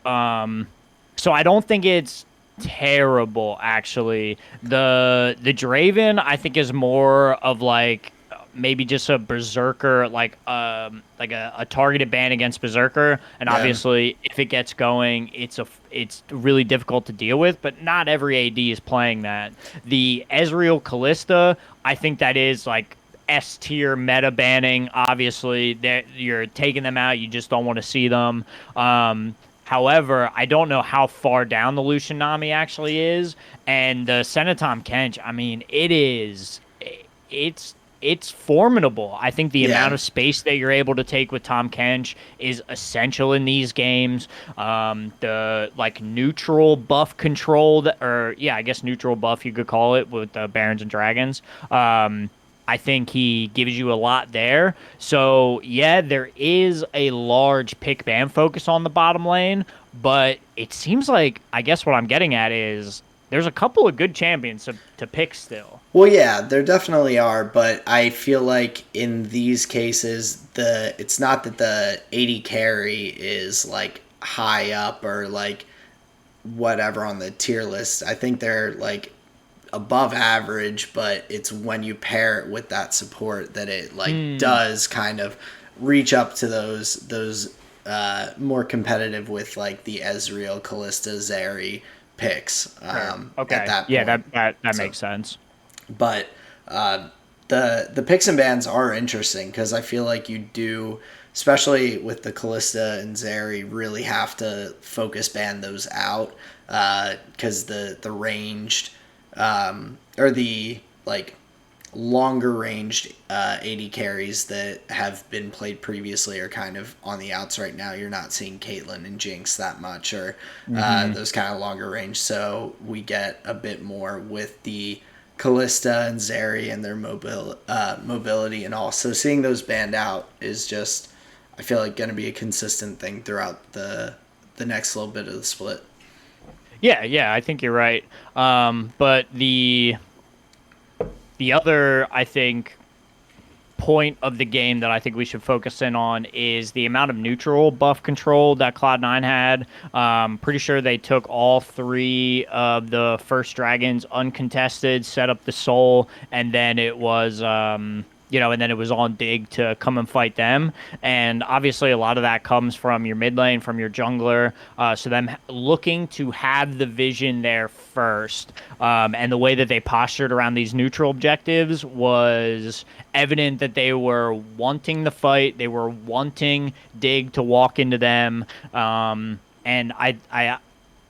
So I don't think it's terrible actually. The Draven I think is more of like maybe just a berserker, like a targeted ban against berserker, and Yeah. obviously if it gets going, it's really difficult to deal with. But not every AD is playing that. The Ezreal Callista, I think that is like S tier meta banning. Obviously, that you're taking them out, you just don't want to see them. However, I don't know how far down the Lucian Nami actually is, and the Senatom Kench. I mean, it's formidable. I think the amount Yeah. of space that you're able to take with Tom Kench is essential in these games. The like neutral buff control, or yeah, I guess neutral buff you could call it with the Barons and Dragons. I think he gives you a lot there. So, yeah, there is a large pick ban focus on the bottom lane, but it seems like, I guess what I'm getting at is there's a couple of good champions to pick still. Well, yeah, there definitely are, but I feel like in these cases, it's not that the 80 carry is like high up or like whatever on the tier list. I think they're like above average, but it's when you pair it with that support that it like does kind of reach up to those more competitive with like the Ezreal, Callista, Zeri picks Okay. at that Yeah, point. that So, makes sense. but the picks and bans are interesting because I feel like you do, especially with the Callista and Zeri, really have to focus ban those out because the ranged or the like longer ranged 80 carries that have been played previously are kind of on the outs right now. You're not seeing Caitlyn and Jinx that much or those kind of longer range. So we get a bit more with the Callista and Zeri and their mobility and all. So seeing those banned out is just, I feel like, going to be a consistent thing throughout the next little bit of the split. Yeah, I think you're right. But the other, I think, point of the game that I think we should focus in on is the amount of neutral buff control that Cloud9 had. Pretty sure they took all three of the first dragons uncontested, set up the soul, and then it was and then it was on Dig to come and fight them. And obviously, a lot of that comes from your mid lane, from your jungler. So them looking to have the vision there first, and the way that they postured around these neutral objectives was evident that they were wanting the fight. They were wanting Dig to walk into them. And I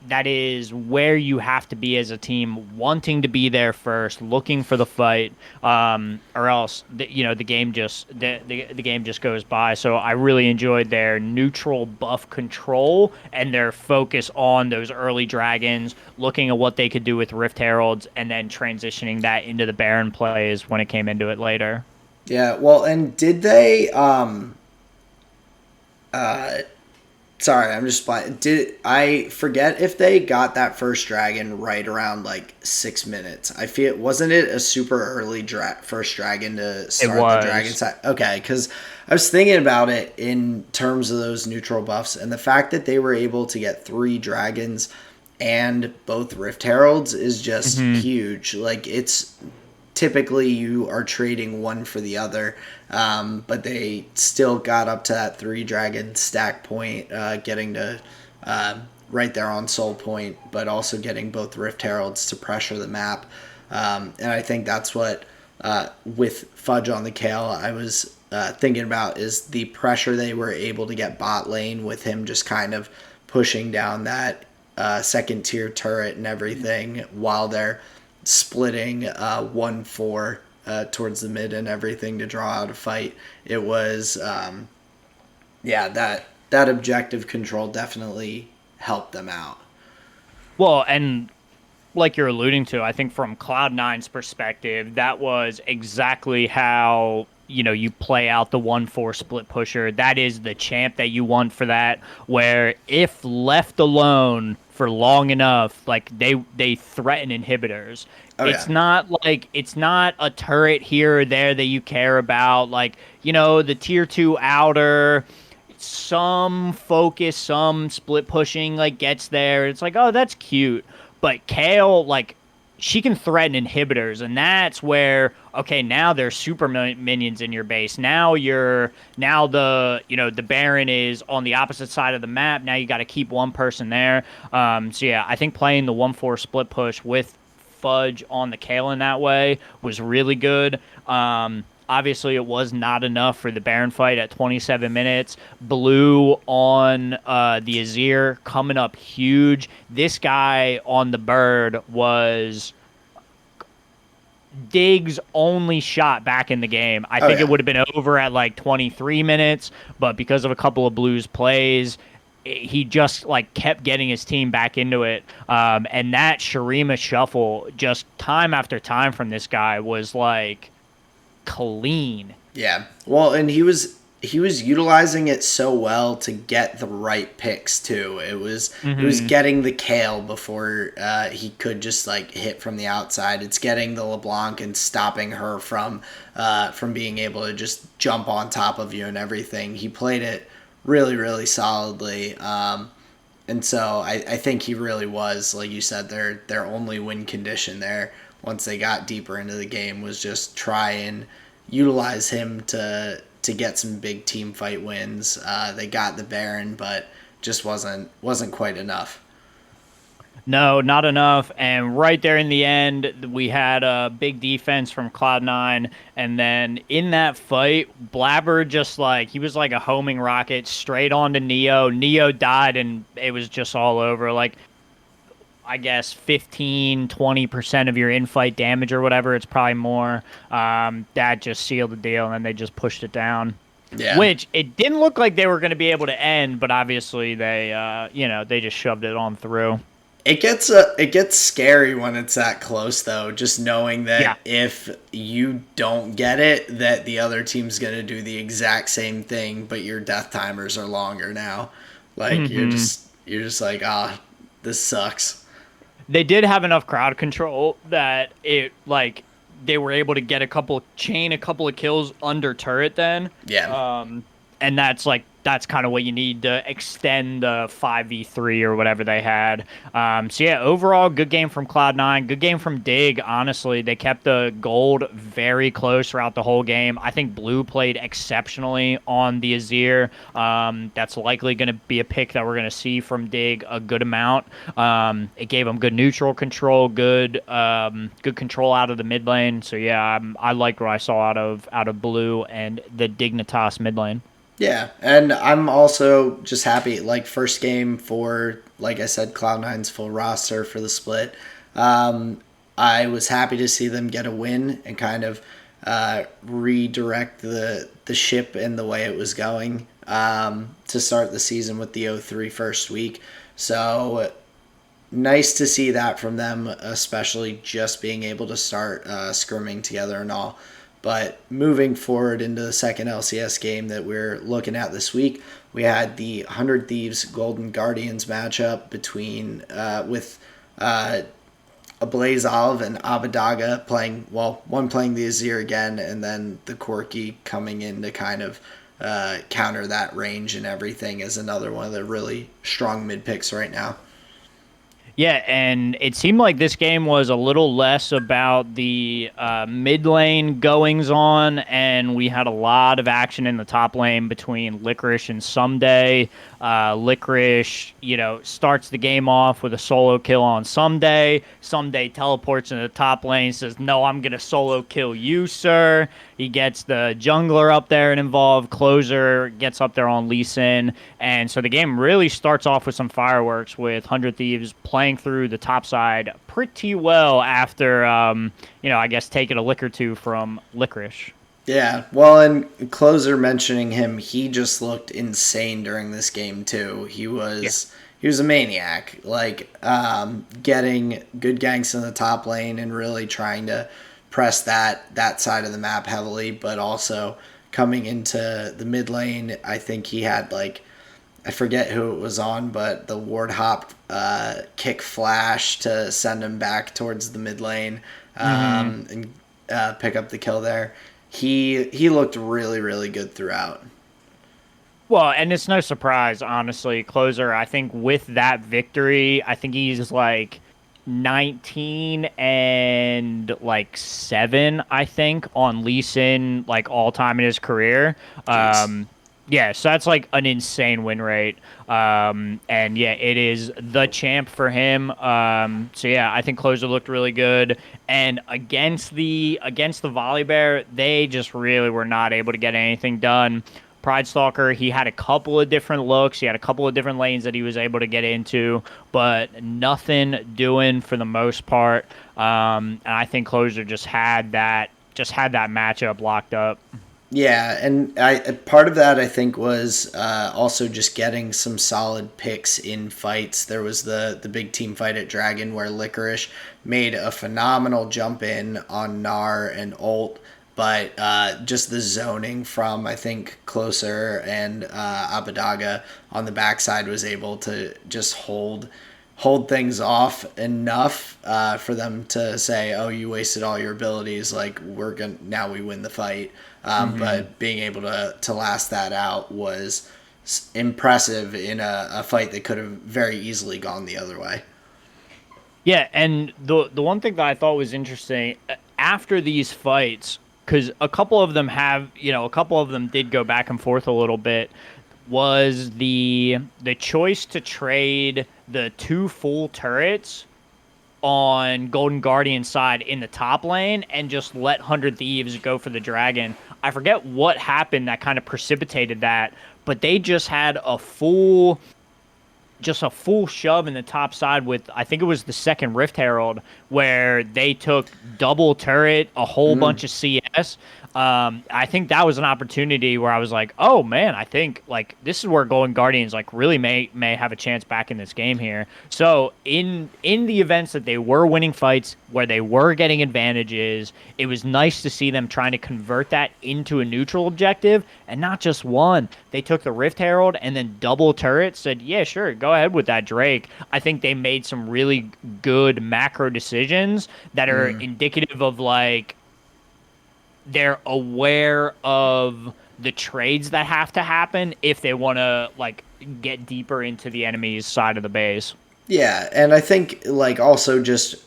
that is where you have to be as a team, wanting to be there first, looking for the fight, or else the game just the game just goes by. So I really enjoyed their neutral buff control and their focus on those early dragons, looking at what they could do with Rift Heralds, and then transitioning that into the Baron plays when it came into it later. Yeah, well, and did they sorry, I'm just did I forget if they got that first dragon right around like 6 minutes? I feel, wasn't it a super early first dragon to start the dragon side? Okay, because I was thinking about it in terms of those neutral buffs and the fact that they were able to get 3 dragons and both Rift Heralds is just huge. Like, it's typically you are trading one for the other, but they still got up to that 3 dragon stack point, getting to right there on soul point, but also getting both Rift Heralds to pressure the map. And I think that's what, with Fudge on the Kale, I was thinking about is the pressure they were able to get bot lane with him just kind of pushing down that second tier turret and everything while they're splitting 1-4 towards the mid and everything to draw out a fight. It was that objective control definitely helped them out. Well, and like you're alluding to, I think from Cloud9's perspective, that was exactly how you play out the 1-4 split pusher. That is the champ that you want for that, where if left alone for long enough, like they threaten inhibitors. It's not like it's not a turret here or there that you care about, like the tier 2 outer, some focus, some split pushing like gets there. It's like, oh, that's cute. But Kale, like, she can threaten inhibitors, and that's where, okay, now there's super minions in your base. Now the Baron is on the opposite side of the map. Now you got to keep one person there. So yeah, I think playing the 1-4 split push with Fudge on the Kale in that way was really good. Obviously, it was not enough for the Baron fight at 27 minutes. Blue on the Azir coming up huge. This guy on the Bird was Dig's only shot back in the game. I think it would have been over at like 23 minutes, but because of a couple of Blues plays, he just like kept getting his team back into it. And that Shurima shuffle, just time after time from this guy, was like clean. Yeah. Well, and he was utilizing it so well to get the right picks too. It was getting the Kale before he could just like hit from the outside. It's getting the LeBlanc and stopping her from being able to just jump on top of you and everything. He played it really, really solidly. And so I think he really was, like you said, their only win condition there once they got deeper into the game was just try and utilize him to get some big team fight wins. They got the Baron, but just wasn't quite enough. No, not enough. And right there in the end, we had a big defense from Cloud9. And then in that fight, Blabber just like, he was like a homing rocket straight onto Neo. Neo died, and it was just all over. Like, I guess 15-20% of your in-fight damage or whatever. It's probably more. That just sealed the deal, and then they just pushed it down. Yeah. Which it didn't look like they were going to be able to end, but obviously they, they just shoved it on through. It gets scary when it's that close, though. Just knowing that if you don't get it, that the other team's gonna do the exact same thing, but your death timers are longer now. Like you're just like, this sucks. They did have enough crowd control that it like they were able to get a couple of kills under turret. Then and that's kind of what you need to extend the 5v3 or whatever they had. So yeah, overall, good game from Cloud9. Good game from Dig, honestly. They kept the gold very close throughout the whole game. I think Blue played exceptionally on the Azir. That's likely going to be a pick that we're going to see from Dig a good amount. It gave them good neutral control, good control out of the mid lane. So yeah, I liked what I saw out of Blue and the Dignitas mid lane. Yeah, and I'm also just happy, like, first game for, like I said, Cloud9's full roster for the split. I was happy to see them get a win and kind of redirect the ship in the way it was going to start the season with the 0-3 first week. So nice to see that from them, especially just being able to start scrimming together and all. But moving forward into the second LCS game that we're looking at this week, we had the 100 Thieves Golden Guardians matchup between with Ablazov and Abadaga playing, well, one playing the Azir again, and then the Corki coming in to kind of counter that range and everything as another one of the really strong mid picks right now. Yeah, and it seemed like this game was a little less about the mid lane goings on, and we had a lot of action in the top lane between Licorice and Someday. Licorice, starts the game off with a solo kill on Someday. Someday teleports into the top lane, says, "No, I'm going to solo kill you, sir." He gets the jungler up there and involved. Closer gets up there on Lee Sin. And so the game really starts off with some fireworks with 100 Thieves playing through the top side pretty well after, I guess, taking a lick or two from Licorice. Yeah, well, and Closer mentioning him, he just looked insane during this game, too. He was a maniac, like getting good ganks in the top lane and really trying to press that side of the map heavily, but also coming into the mid lane. I think he had, like, I forget who it was on, but the ward hop kick flash to send him back towards the mid lane and pick up the kill there. He looked really, really good throughout. Well, and it's no surprise, honestly. Closer, I think with that victory, I think he's like 19 and like 7, I think, on Lee Sin, like all time in his career. Yeah, so that's like an insane win rate. And yeah, it is the champ for him. So yeah, I think Closer looked really good. And against the Volley Bear, they just really were not able to get anything done. Pride Stalker, he had a couple of different looks. He had a couple of different lanes that he was able to get into, but nothing doing for the most part. And I think Closer just had that matchup locked up. Yeah, and part of that I think was also just getting some solid picks in fights. There was the big team fight at Dragon where Licorice made a phenomenal jump in on Gnar and ult, but just the zoning from, I think, Closer and Abadaga on the backside was able to just hold things off enough for them to say, oh, you wasted all your abilities, like now we win the fight. But being able to last that out was impressive in a fight that could have very easily gone the other way. Yeah, and the one thing that I thought was interesting after these fights, because a couple of them did go back and forth a little bit, was the choice to trade the two full turrets on Golden Guardian side in the top lane and just let 100 Thieves go for the dragon. I forget what happened that kind of precipitated that, but they just a full shove in the top side with, I think it was the second Rift Herald, where they took double turret, a whole bunch of CS. I think that was an opportunity where I was like, oh man, I think like this is where Golden Guardians like really may have a chance back in this game here. So in the events that they were winning fights, where they were getting advantages, it was nice to see them trying to convert that into a neutral objective, and not just one. They took the Rift Herald and then double turret, said, yeah, sure, go ahead with that Drake. I think they made some really good macro decisions that are indicative of like they're aware of the trades that have to happen if they want to like get deeper into the enemy's side of the base. Yeah, and I think like also just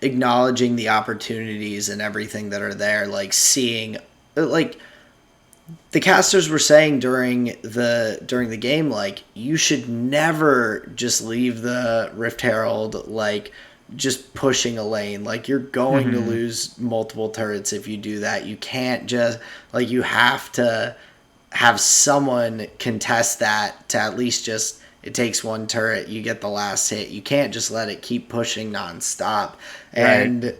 acknowledging the opportunities and everything that are there, like seeing like the casters were saying during the game, like you should never just leave the Rift Herald like just pushing a lane. Like you're going to lose multiple turrets if you do that. You can't just like, you have to have someone contest that to at least just, it takes one turret, you get the last hit. You can't just let it keep pushing nonstop. And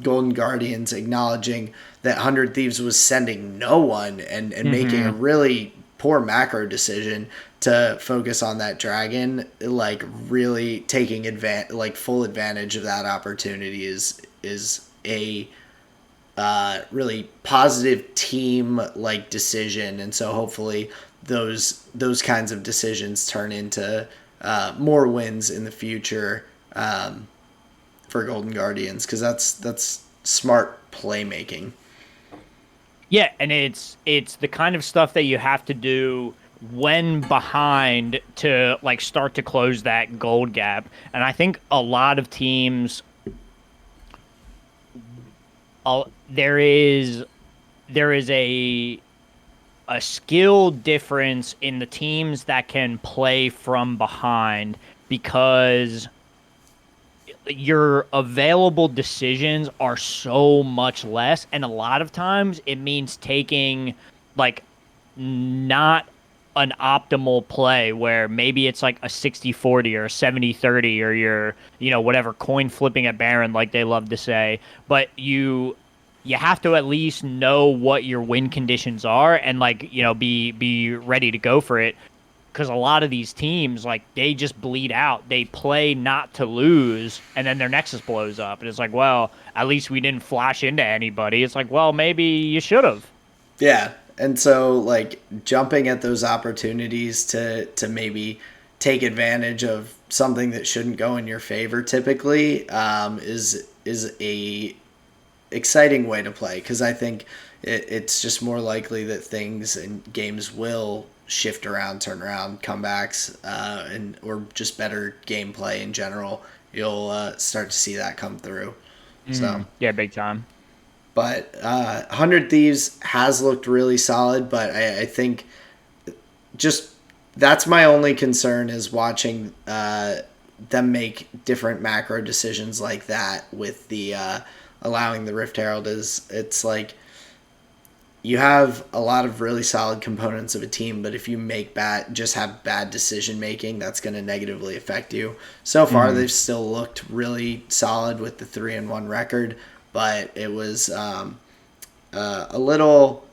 Golden Guardians acknowledging that 100 Thieves was sending no one and making a really poor macro decision to focus on that dragon, like really taking full advantage of that opportunity is a really positive team like decision. And so hopefully those kinds of decisions turn into more wins in the future for Golden Guardians, because that's smart playmaking. Yeah, and it's the kind of stuff that you have to do when behind to like start to close that gold gap. And I think a lot of teams, there is a skill difference in the teams that can play from behind, because your available decisions are so much less, and a lot of times it means taking like not an optimal play where maybe it's like a 60-40 or a 70-30, or you're whatever, coin flipping at Baron like they love to say, but you have to at least know what your win conditions are and like be ready to go for it. Because a lot of these teams, like, they just bleed out. They play not to lose, and then their Nexus blows up. And it's like, well, at least we didn't flash into anybody. It's like, well, maybe you should have. Yeah, and so, like, jumping at those opportunities to maybe take advantage of something that shouldn't go in your favor typically is a exciting way to play, because I think it's just more likely that things and games will shift around, turn around, comebacks, or just better gameplay in general. You'll start to see that come through. So yeah, big time. But 100 Thieves has looked really solid, but I think just that's my only concern, is watching them make different macro decisions like that with the allowing the Rift Herald. It's like you have a lot of really solid components of a team, but if you have bad decision making, that's going to negatively affect you. So far, they've still looked really solid with the 3-1 record, but it was a little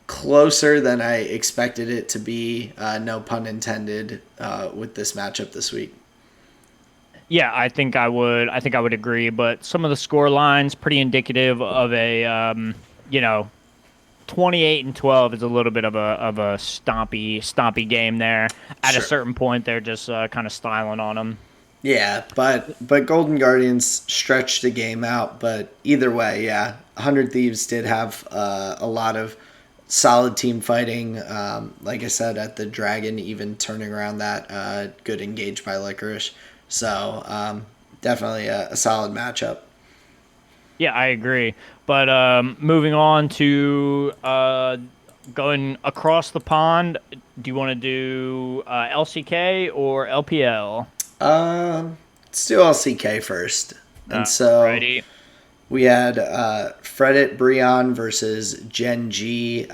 closer than I expected it to be. No pun intended with this matchup this week. Yeah, I think I would agree. But some of the score lines pretty indicative of a you know 28-12 is a little bit of a stompy game there. At a Sure. certain point, they're just kind of styling on them. Yeah, but Golden Guardians stretched the game out. But either way, yeah, 100 Thieves did have a lot of solid team fighting. Like I said, at the Dragon, even turning around that good engage by Licorice. So definitely a solid matchup. Yeah, I agree. But moving on to going across the pond, do you want to do LCK or LPL? Let's do LCK first. And so Righty. we had Fredit Brion versus Gen G.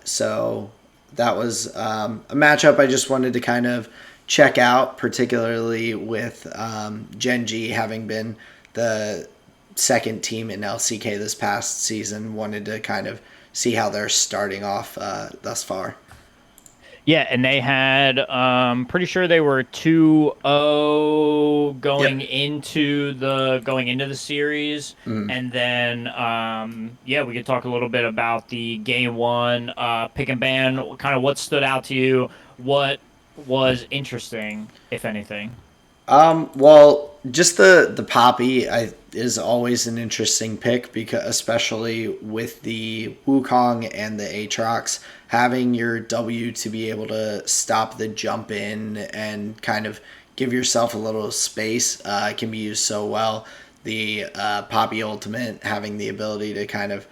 So that was a matchup I just wanted to kind of check out, particularly with Gen G having been the second team in LCK this past season. Wanted to kind of see how they're starting off thus far. Yeah, and they had pretty sure they were 2-0 Yep. going into the series. And then yeah, we could talk a little bit about the game one pick and ban, kind of what stood out to you, what was interesting, if anything. Well, just the Poppy is always an interesting pick because especially with the Wukong and the Aatrox, having your W to be able to stop the jump in and kind of give yourself a little space can be used so well. The Poppy ultimate having the ability to kind of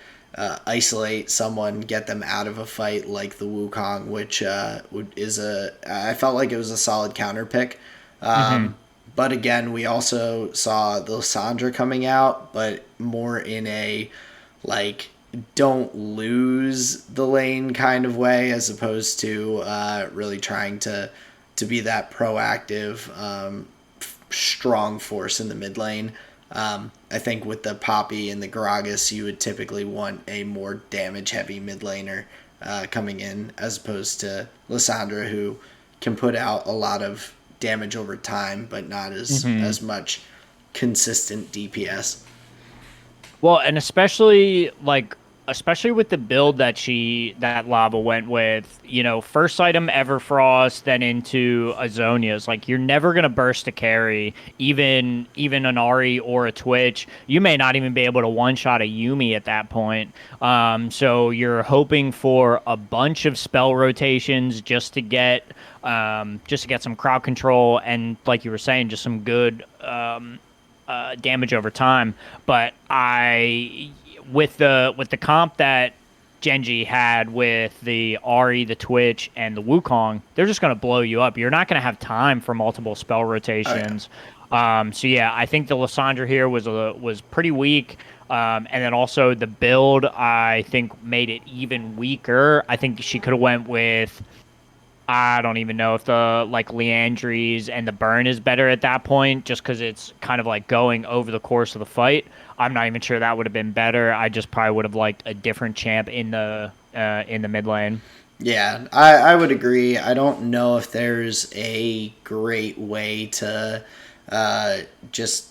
isolate someone, get them out of a fight like the Wukong, which is I felt like it was a solid counter pick. Hmm. But again, we also saw the Lissandra coming out, but more in a like don't lose the lane kind of way, as opposed to really trying to be that proactive, strong force in the mid lane. I think with the Poppy and the Gragas, you would typically want a more damage heavy mid laner coming in, as opposed to Lissandra, who can put out a lot of damage over time, but not Hmm. as much consistent DPS. Well, and especially with the build that Lava went with, first item Everfrost, then into Azonia's. Like you're never gonna burst a carry, even an Ari or a Twitch. You may not even be able to one shot a Yumi at that point. So you're hoping for a bunch of spell rotations just to get some crowd control and, like you were saying, just some good damage over time. But with the comp that Genji had with the Ari, the Twitch, and the Wukong, they're just going to blow you up. You're not going to have time for multiple spell Oh yeah, rotations. So yeah, I think the Lissandra here was pretty weak. And then also the build, I think, made it even weaker. I think she could have went with, I don't even know if the like Leandries and the burn is better at that point, just because it's kind of like going over the course of the fight. I'm not even sure that would have been better. I just probably would have liked a different champ in the mid lane. yeah, I would agree. I don't know if there's a great way to just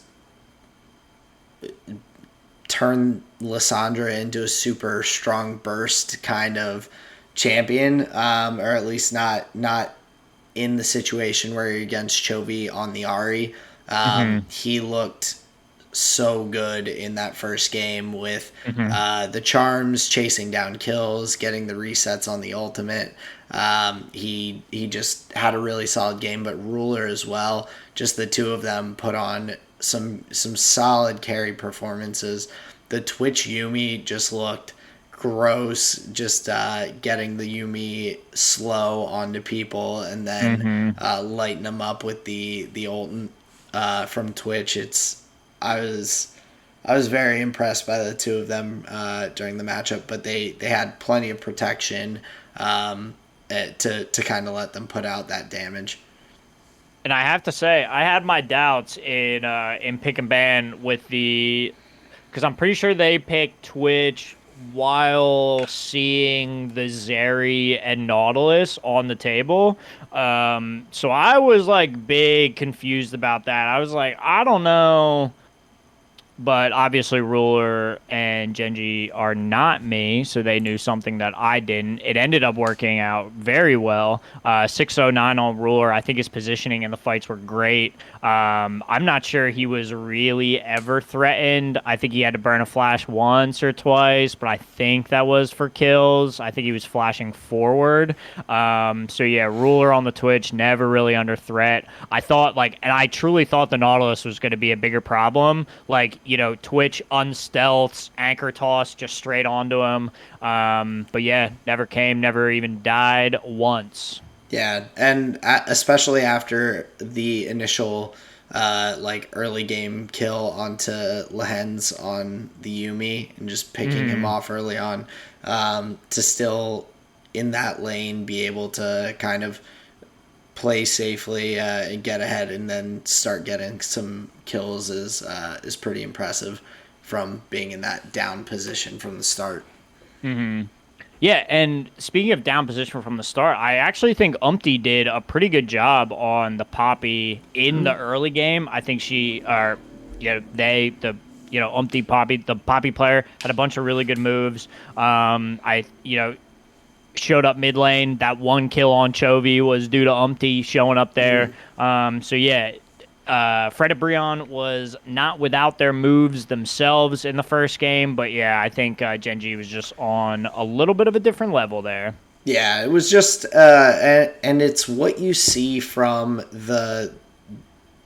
turn Lissandra into a super strong burst kind of champion, or at least not in the situation where you're against Chovy on the Ari. Hmm. He looked so good in that first game with Hmm. the charms, chasing down kills, getting the resets on the ultimate. He just had a really solid game, but Ruler as well. Just the two of them put on some solid carry performances. The Twitch Yumi just looked gross, just getting the Yumi slow onto people and then Hmm. lighting them up with the ult from Twitch. I was I was very impressed by the two of them during the matchup, but they had plenty of protection to kind of let them put out that damage. And I have to say, I had my doubts in pick and ban with the because I'm pretty sure they picked Twitch while seeing the Zeri and Nautilus on the table. So I was like big confused about that. I was like, I don't know. But obviously, Ruler and Genji are not me, so they knew something that I didn't. It ended up working out very well. 609 on Ruler. I think his positioning and the fights were great. I'm not sure he was really ever threatened. I think he had to burn a flash once or twice, but I think that was for kills. I think he was flashing forward. So yeah, Ruler on the Twitch, never really under threat. I thought and I truly thought the Nautilus was going to be a bigger problem. Twitch unstealths, anchor toss just straight onto him. But yeah, never came, never even died once. Yeah, and especially after the initial early game kill onto Lehens on the Yumi and just picking him off early on, to still in that lane be able to kind of play safely and get ahead and then start getting some kills is pretty impressive from being in that down position from the start. Yeah, and speaking of down position from the start, I actually think Umpty did a pretty good job on the Poppy in the early game. I think Umpty Poppy, the Poppy player, had a bunch of really good moves. Showed up mid lane. That one kill on Chovy was due to Umpty showing up there. Fred and Brion was not without their moves themselves in the first game, but yeah, I think Genji was just on a little bit of a different level there. Yeah, it was just, and it's what you see from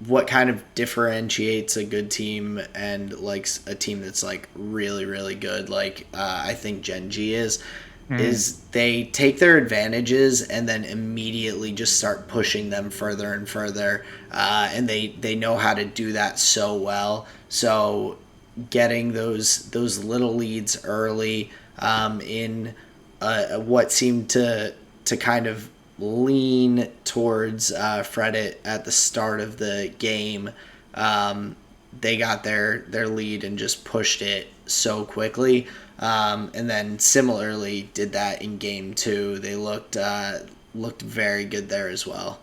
what kind of differentiates a good team and like a team that's like really really good. I think Genji is they take their advantages and then immediately just start pushing them further and further, and they know how to do that so well. So getting those little leads early, in what seemed to kind of lean towards Fred at the start of the game. They got their lead and just pushed it so quickly. And then similarly did that in game two. They looked very good there as well.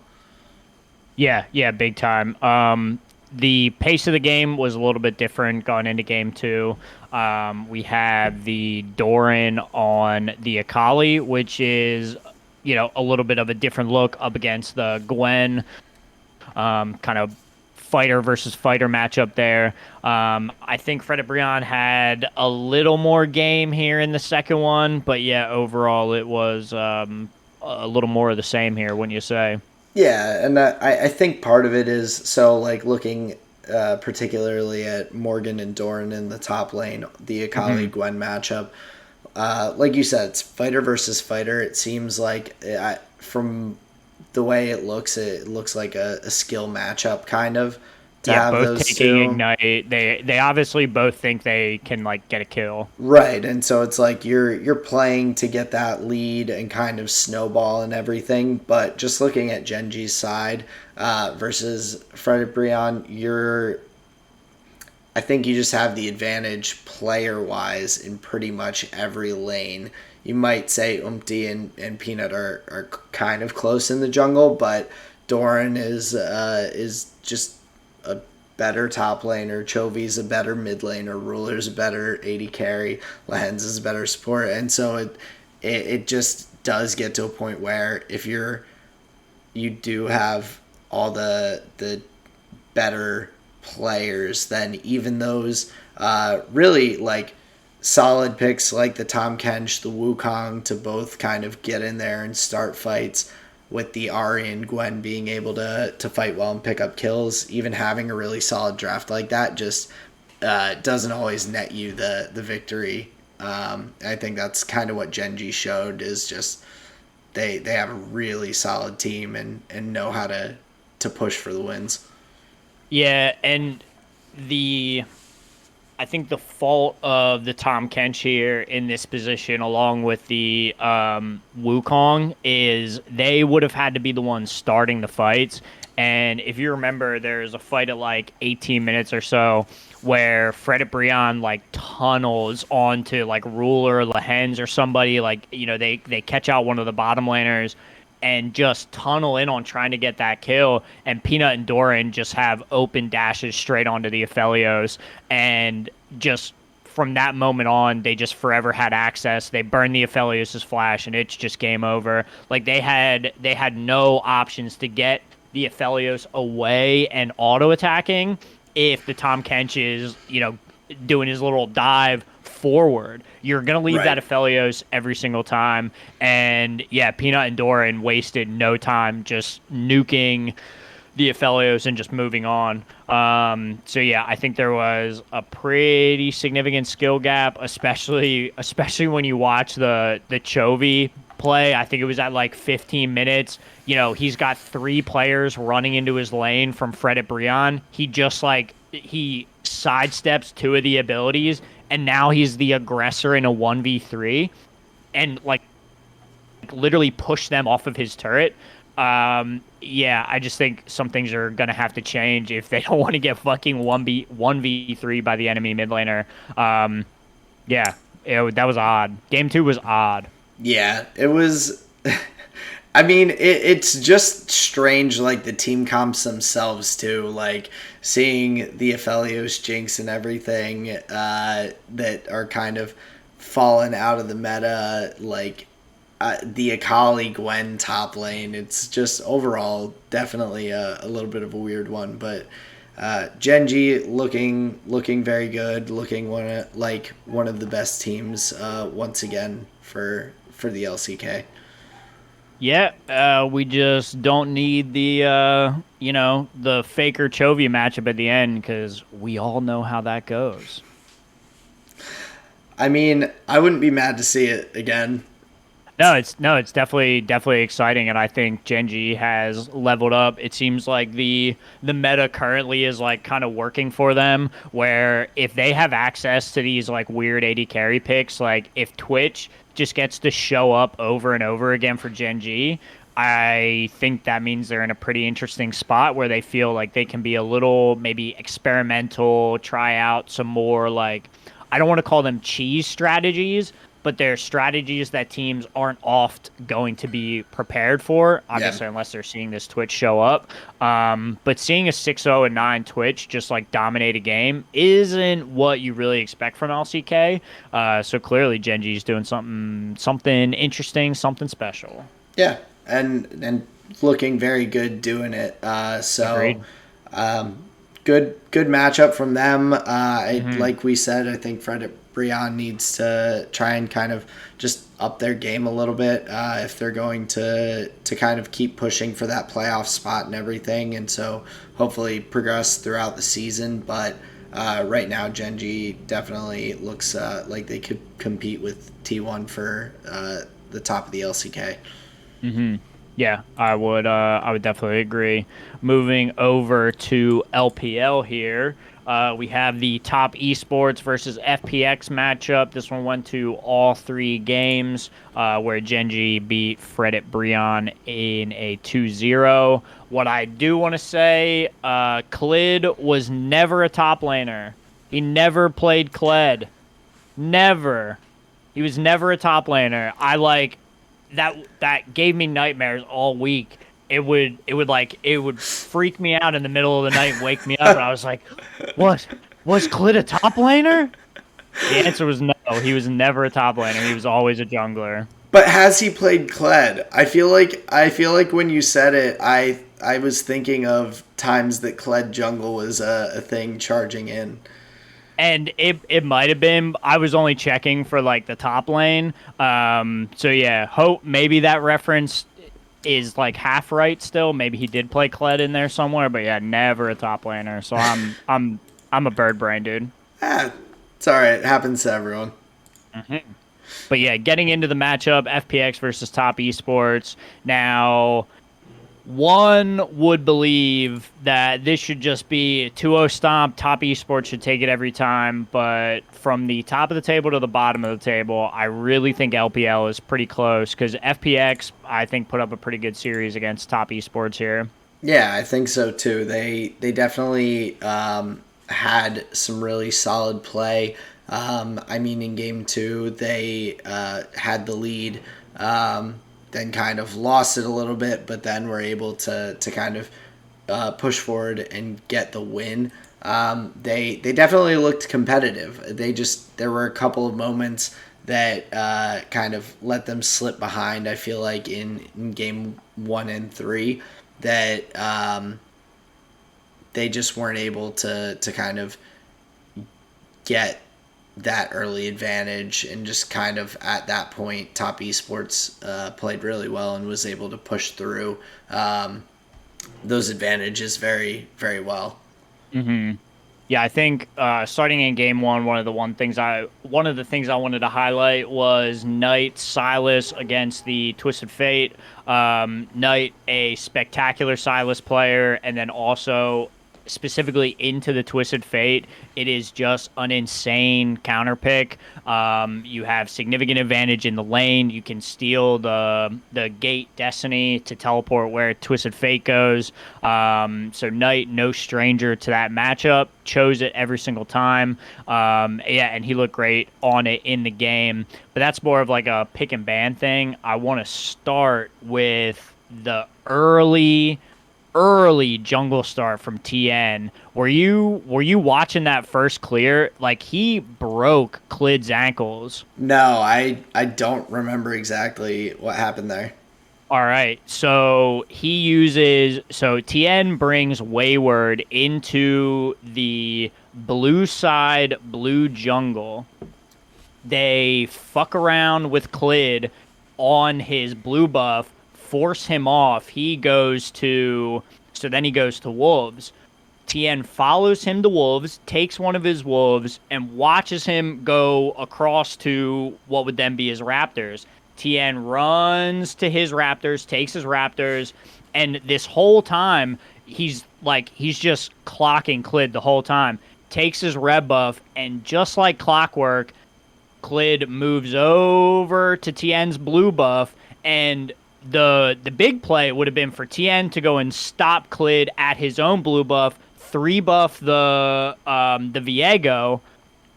Yeah, big time. The pace of the game was a little bit different going into game two. We have the Doran on the Akali, which is, a little bit of a different look up against the Gwen, kind of fighter versus fighter matchup there. I think Fred Brion had a little more game here in the second one, but yeah, overall it was a little more of the same here, wouldn't you say? Yeah, and I think part of it is so like looking particularly at Morgan and Doran in the top lane, the Akali Gwen matchup. Like you said, it's fighter versus fighter. It seems like from the way it looks like a skill matchup kind of to Yeah, have both those taking two. ignite. They obviously both think they can get a kill. Right, and so it's like you're playing to get that lead and kind of snowball and everything. But just looking at Genji's side versus Fred Brion, I think you just have the advantage player wise in pretty much every lane. You might say Umpty and Peanut are kind of close in the jungle, but Doran is just a better top laner. Chovy's a better mid laner. Ruler's a better AD carry. Lehens is a better support, and so it just does get to a point where if you do have all the better players, then even those really like solid picks like the Tom Kench, the Wukong to both kind of get in there and start fights, with the Ari and Gwen being able to fight well and pick up kills. Even having a really solid draft like that just doesn't always net you the victory. I think that's kind of what Genji showed, is just they have a really solid team and know how to push for the wins. Yeah, and the the fault of the Tom Kench here in this position, along with the Wukong, is they would have had to be the ones starting the fights. And if you remember, there's a fight at like 18 minutes or so where Fredit Brion like tunnels onto like Ruler, Lehens, or somebody, like, they catch out one of the bottom laners and just tunnel in on trying to get that kill. And Peanut and Doran just have open dashes straight onto the Aphelios. And just from that moment on, they just forever had access. They burned the Aphelios' flash, and it's just game over. Like, they had no options to get the Aphelios away and auto attacking if the Tom Kench is, doing his little dive forward. You're going to leave that Aphelios every single time. And yeah, Peanut and Doran wasted no time just nuking the Aphelios and just moving on. So yeah, I think there was a pretty significant skill gap, especially when you watch the Chovy play. I think it was at like 15 minutes. He's got 3 players running into his lane from Fredit Brion. He sidesteps 2 of the abilities, and now he's the aggressor in a 1v3, and like literally push them off of his turret. Yeah, I just think some things are gonna have to change if they don't want to get fucking 1v3 by the enemy mid laner. Yeah, that was odd. Game 2 was odd. Yeah, it was. I mean, it's just strange, like, the team comps themselves, too. Like, seeing the Aphelios Jinx and everything that are kind of fallen out of the meta, like, the Akali Gwen top lane. It's just overall definitely a little bit of a weird one. But Genji looking very good, looking one of the best teams once again for the LCK. Yeah, we just don't need the the Faker Chovy matchup at the end, because we all know how that goes. I mean, I wouldn't be mad to see it again. No, it's definitely exciting, and I think Genji has leveled up. It seems like the meta currently is like kind of working for them, where if they have access to these like weird AD carry picks, like if Twitch just gets to show up over and over again for Genji, I think that means they're in a pretty interesting spot where they feel like they can be a little maybe experimental, try out some more, like, I don't want to call them cheese strategies, but they're strategies that teams aren't oft going to be prepared for, obviously, unless they're seeing this Twitch show up. But seeing a 6-0 and 9 Twitch just like dominate a game isn't what you really expect from LCK. So clearly Genji's doing something interesting, something special. Yeah, and looking very good doing it. Good matchup from them. Like we said, I think Fredit Brion needs to try and kind of just up their game a little bit if they're going to kind of keep pushing for that playoff spot and everything, and so hopefully progress throughout the season. But right now, Genji definitely looks like they could compete with T1 for the top of the LCK. Mm-hmm. Yeah, I would definitely agree. Moving over to LPL here, we have the top Esports versus FPX matchup. This one went to all 3 games, where Genji beat Fredit Brion in a 2-0. What I do want to say, Klid was never a top laner. He never played Kled. Never. He was never a top laner. That gave me nightmares all week. It would freak me out in the middle of the night and wake me up, and I was like, "What? Was Klid a top laner?" The answer was no. He was never a top laner. He was always a jungler. But has he played Kled? I feel like when you said it, I was thinking of times that Kled jungle was a thing charging in. And it might have been. I was only checking for like the top lane. So yeah, hope maybe that reference is like half right still. Maybe he did play Kled in there somewhere, but yeah, never a top laner. So I'm a bird brain dude. It's all right. It happens to everyone. Mm-hmm. But yeah, getting into the matchup, FPX versus top Esports. Now, One would believe that this should just be a 2-0 stomp. Top Esports should take it every time. But from the top of the table to the bottom of the table, I really think LPL is pretty close because FPX, I think, put up a pretty good series against Top Esports here. Yeah, I think so too. They definitely had some really solid play. I mean, in game two, they had the lead, then kind of lost it a little bit, but then were able to kind of push forward and get the win. They definitely looked competitive. There were a couple of moments that kind of let them slip behind. I feel like in game 1 and 3 that they just weren't able to kind of get that early advantage, and just kind of at that point Top Esports played really well and was able to push through those advantages very, very well. Yeah, I think starting in game one, one of the things I wanted to highlight was Knight Silas against the Twisted Fate. Knight, a spectacular Silas player, and then also specifically into the Twisted Fate, it is just an insane counter pick. You have significant advantage in the lane. You can steal the gate Destiny to teleport where Twisted Fate goes. So Knight, no stranger to that matchup, chose it every single time. Yeah, and he looked great on it in the game. But that's more of like a pick and ban thing. I want to start with the early jungle start from TN. Were you watching that first clear? Like, he broke Klid's ankles. No, I don't remember exactly what happened there. All right. So TN brings Wayward into the blue side, blue jungle. They fuck around with Klid on his blue buff, force him off. Then he goes to Wolves. TN follows him to Wolves, takes one of his Wolves, and watches him go across to what would then be his Raptors. TN runs to his Raptors, takes his Raptors, and this whole time, he's just clocking Klid the whole time. Takes his red buff, and just like clockwork, Klid moves over to TN's blue buff, and the big play would have been for TN to go and stop Klid at his own blue buff, 3-buff the Viego,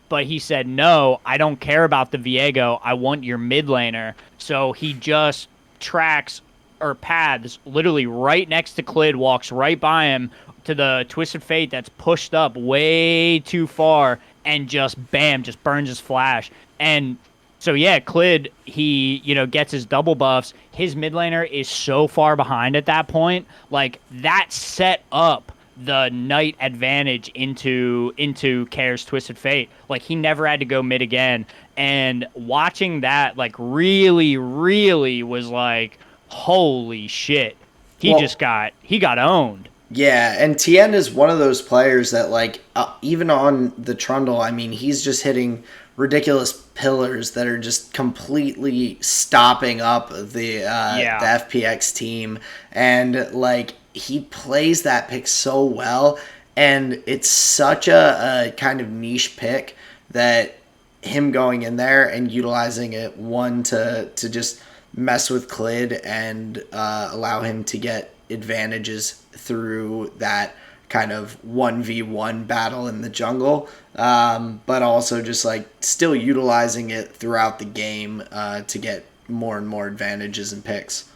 but he said, no, I don't care about the Viego. I want your mid laner. So he just tracks or paths literally right next to Klid, walks right by him to the Twisted Fate that's pushed up way too far, and just bam, just burns his flash. And so yeah, Klid, he, gets his double buffs. His mid laner is so far behind at that point. Like, that set up the Knight advantage into Care's Twisted Fate. Like, he never had to go mid again. And watching that, like, really, really was like, holy shit. He got owned. Yeah, and Tien is one of those players that, like, even on the Trundle, I mean, he's just hitting ridiculous pillars that are just completely stopping up the FPX team. And, like, he plays that pick so well, and it's such a kind of niche pick that him going in there and utilizing it, one, to just mess with Klid and allow him to get advantages through that kind of 1v1 battle in the jungle, but also just like still utilizing it throughout the game to get more and more advantages and picks.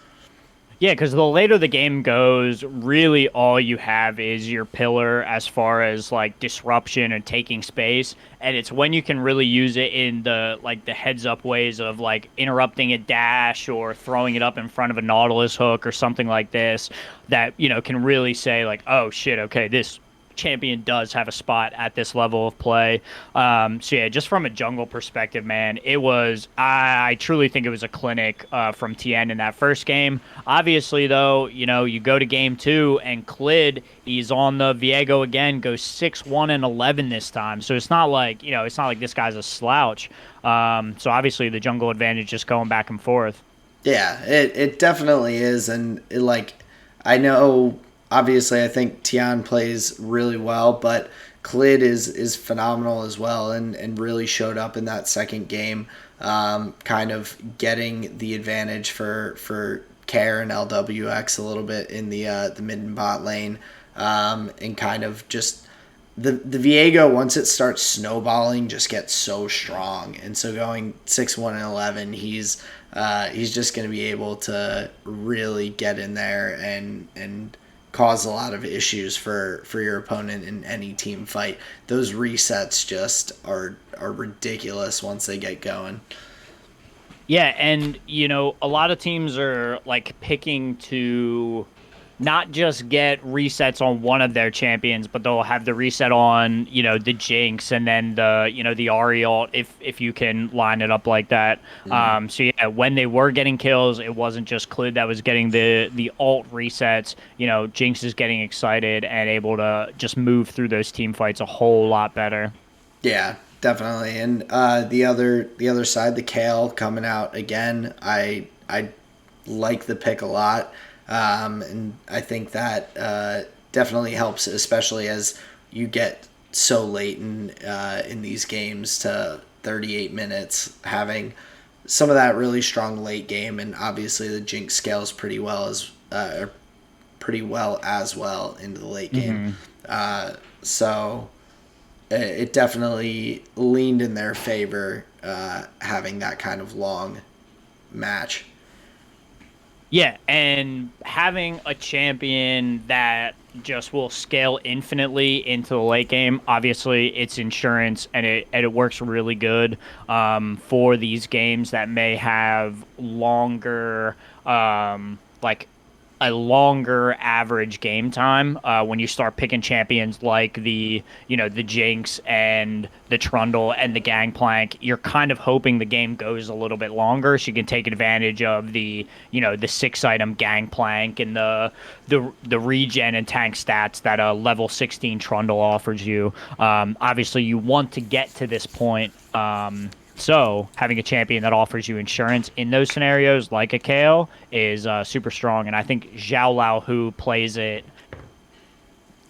Yeah, because the later the game goes, really all you have is your pillar as far as like disruption and taking space, and it's when you can really use it in the heads up ways of like interrupting a dash or throwing it up in front of a Nautilus hook or something like this that can really say like, oh shit, okay, this champion does have a spot at this level of play. So yeah, just from a jungle perspective, man, I truly think it was a clinic from TN in that first game. Obviously, though, you go to game 2 and Klid, he's on the Viego again, goes 6-1-11 this time. So it's not like this guy's a slouch. So obviously the jungle advantage just going back and forth. Yeah, it definitely is, and I know, obviously, I think Tian plays really well, but Klid is phenomenal as well, and really showed up in that second game, kind of getting the advantage for Care and LWX a little bit in the mid and bot lane, and kind of just the Viego, once it starts snowballing, just gets so strong, and so going 6-1 and 11, he's just going to be able to really get in there and cause a lot of issues for your opponent in any team fight. Those resets just are ridiculous once they get going. Yeah, and a lot of teams are like picking to not just get resets on one of their champions, but they'll have the reset on, the Jinx and then the Ahri ult if you can line it up like that. So yeah, when they were getting kills, it wasn't just Klid that was getting the ult resets. Jinx is getting excited and able to just move through those team fights a whole lot better. Yeah, definitely. And the other side, the Kale coming out again, I like the pick a lot. And I think that definitely helps, especially as you get so late in these games to 38 minutes, having some of that really strong late game, and obviously the Jinx scales pretty well as well into the late game. So it definitely leaned in their favor, having that kind of long match. Yeah, and having a champion that just will scale infinitely into the late game, obviously it's insurance, and it works really good for these games that may have longer like a longer average game time when you start picking champions like the Jinx and the Trundle and the Gangplank. You're kind of hoping the game goes a little bit longer so you can take advantage of the 6-item Gangplank and the regen and tank stats that a level 16 Trundle offers you. Obviously you want to get to this point, so having a champion that offers you insurance in those scenarios, like a Kale, is super strong. And I think Zhao Lao, who plays it,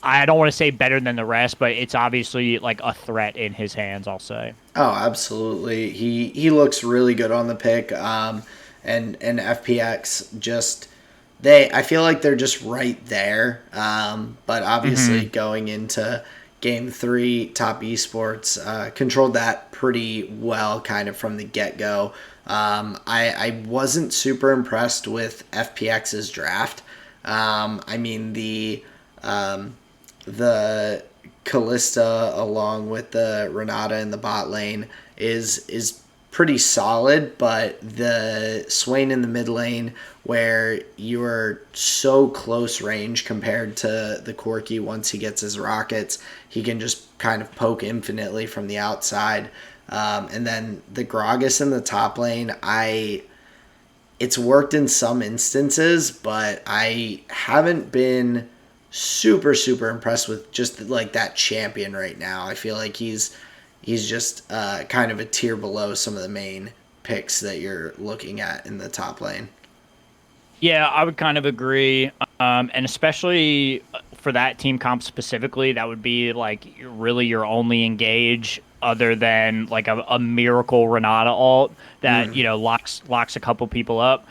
I don't want to say better than the rest, but it's obviously like a threat in his hands, I'll say. Oh, absolutely. He looks really good on the pick. And FPX just I feel like they're just right there. But obviously going into Game 3, Top Esports controlled that pretty well kind of from the get-go. I wasn't super impressed with FPX's draft. I mean, the Kalista along with the Renata in the bot lane is pretty solid, but the Swain in the mid lane, where you are so close range compared to the Corki, once he gets his rockets, he can just kind of poke infinitely from the outside. And then the Gragas in the top lane, it's worked in some instances, but I haven't been super impressed with just like that champion right now. I feel like he's just kind of a tier below some of the main picks that you're looking at in the top lane. Yeah, I would kind of agree. And especially for that team comp specifically, that would be like really your only engage other than like a miracle Renata ult that locks a couple people up.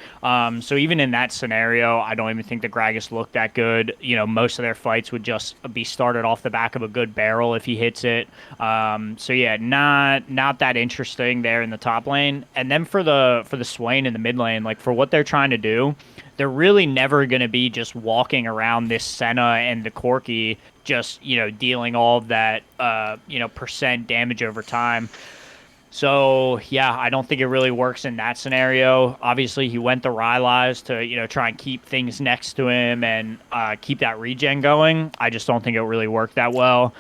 So even in that scenario, I don't even think the Gragas looked that good. Most of their fights would just be started off the back of a good barrel if he hits it. So yeah, not that interesting there in the top lane. And then for the Swain in the mid lane, like for what they're trying to do, they're really never going to be just walking around this Senna and the Corki, just, dealing all of that, percent damage over time. So, yeah, I don't think it really works in that scenario. Obviously, he went the Rylai's to, try and keep things next to him and keep that regen going. I just don't think it really worked that well.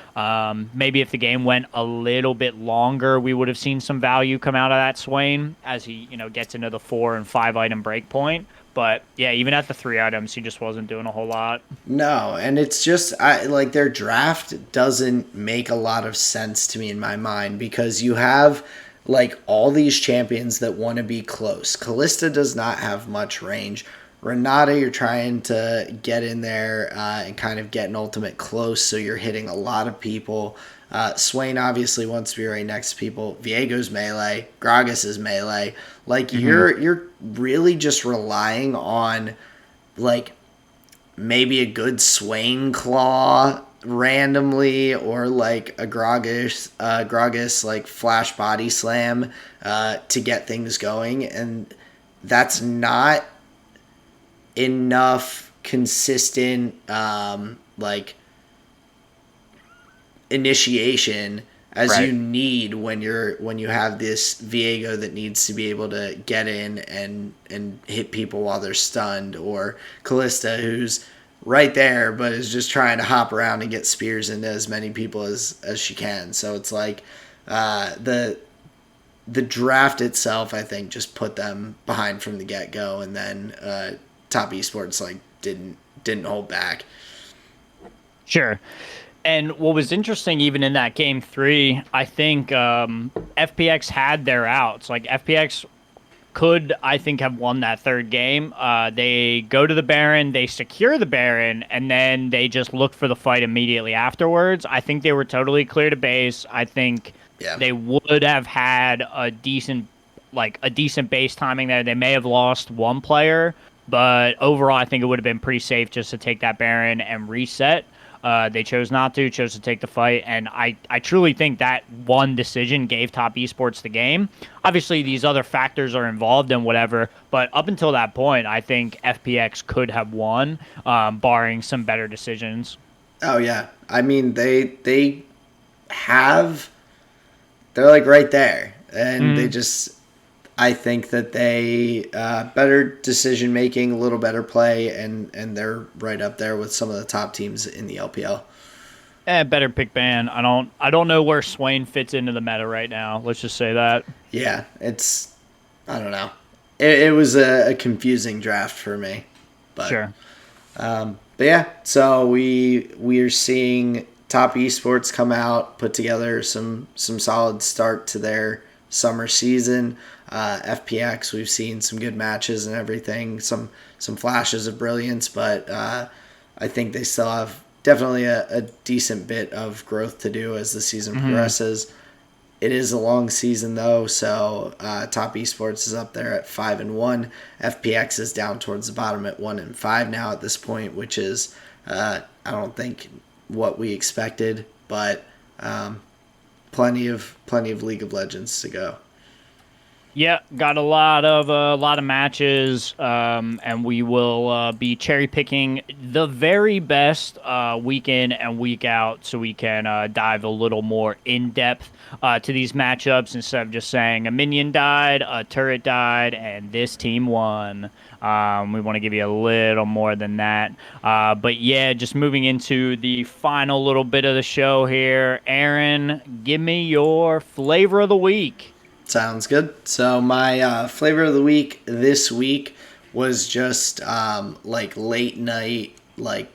Maybe if the game went a little bit longer, we would have seen some value come out of that Swain as he, gets into the 4 and 5 item break point. But yeah, even at the 3 items, he just wasn't doing a whole lot. No, and it's just like their draft doesn't make a lot of sense to me in my mind, because you have like all these champions that want to be close. Kalista does not have much range. Renata, you're trying to get in there and kind of get an ultimate close, so you're hitting a lot of people. Swain obviously wants to be right next to people. Viego's melee, Gragas is melee. Like you're really just relying on like maybe a good Swain claw randomly, or like a Gragas like flash body slam to get things going, and that's not enough consistent like initiation as you need when you have this Viego that needs to be able to get in and hit people while they're stunned, or Callista who's right there but is just trying to hop around and get spears into as many people as she can. So it's like the draft itself, I think, just put them behind from the get-go, and then Top Esports like didn't hold back. Sure. And what was interesting, even in that game 3, I think FPX had their outs. Like, FPX could, I think, have won that third game. They go to the Baron, they secure the Baron, and then they just look for the fight immediately afterwards. I think they were totally clear to base. I think they would have had a decent base timing there. They may have lost one player, but overall, I think it would have been pretty safe just to take that Baron and reset. They chose not to, chose to take the fight, and I truly think that one decision gave Top Esports the game. Obviously, these other factors are involved and whatever, but up until that point, I think FPX could have won, barring some better decisions. Oh, yeah. I mean, they're like right there, and they just... I think that they better decision making, a little better play, and they're right up there with some of the top teams in the LPL. Better pick ban. I don't know where Swain fits into the meta right now. Let's just say that. Yeah, I don't know. It was a confusing draft for me. But, sure. But yeah, so we are seeing Top Esports come out, put together some solid start to their summer season. FPX, we've seen some good matches and everything, some flashes of brilliance, but I think they still have definitely a decent bit of growth to do as the season progresses. It is a long season though, so Top Esports is up there at 5-1. FPX is down towards the bottom at 1-5 now at this point, which is I don't think what we expected, but plenty of League of Legends to go. Yeah, got a lot of matches, and we will be cherry picking the very best week in and week out, so we can dive a little more in depth to these matchups instead of just saying a minion died, a turret died, and this team won. We want to give you a little more than that. But yeah, just moving into the final little bit of the show here. Aaron, give me your flavor of the week. Sounds good. So my flavor of the week this week was just like late night, like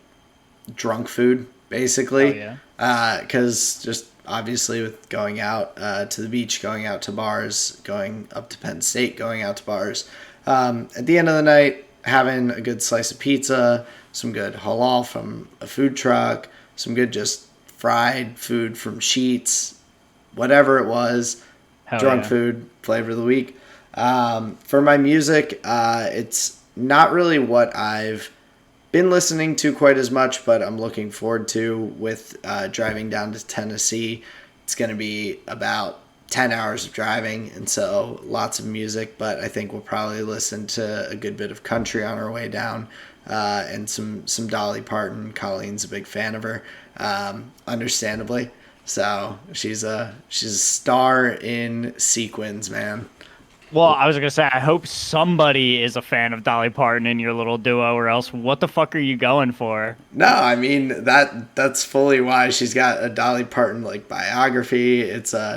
drunk food, basically. Oh, yeah. Because just obviously with going out to the beach, going out to bars, going up to Penn State, going out to bars. At the end of the night, having a good slice of pizza, some good halal from a food truck, some good just fried food from Sheets, whatever it was. Drunk food, flavor of the week. For my music, it's not really what I've been listening to quite as much, but I'm looking forward to with driving down to Tennessee. It's going to be about 10 hours of driving, and so lots of music, but I think we'll probably listen to a good bit of country on our way down, and some Dolly Parton. Colleen's a big fan of her, understandably. So she's a star in Sequins, man. Well, I was going to say, I hope somebody is a fan of Dolly Parton in your little duo, or else what the fuck are you going for? No, I mean, that's fully why she's got a Dolly Parton, like, biography.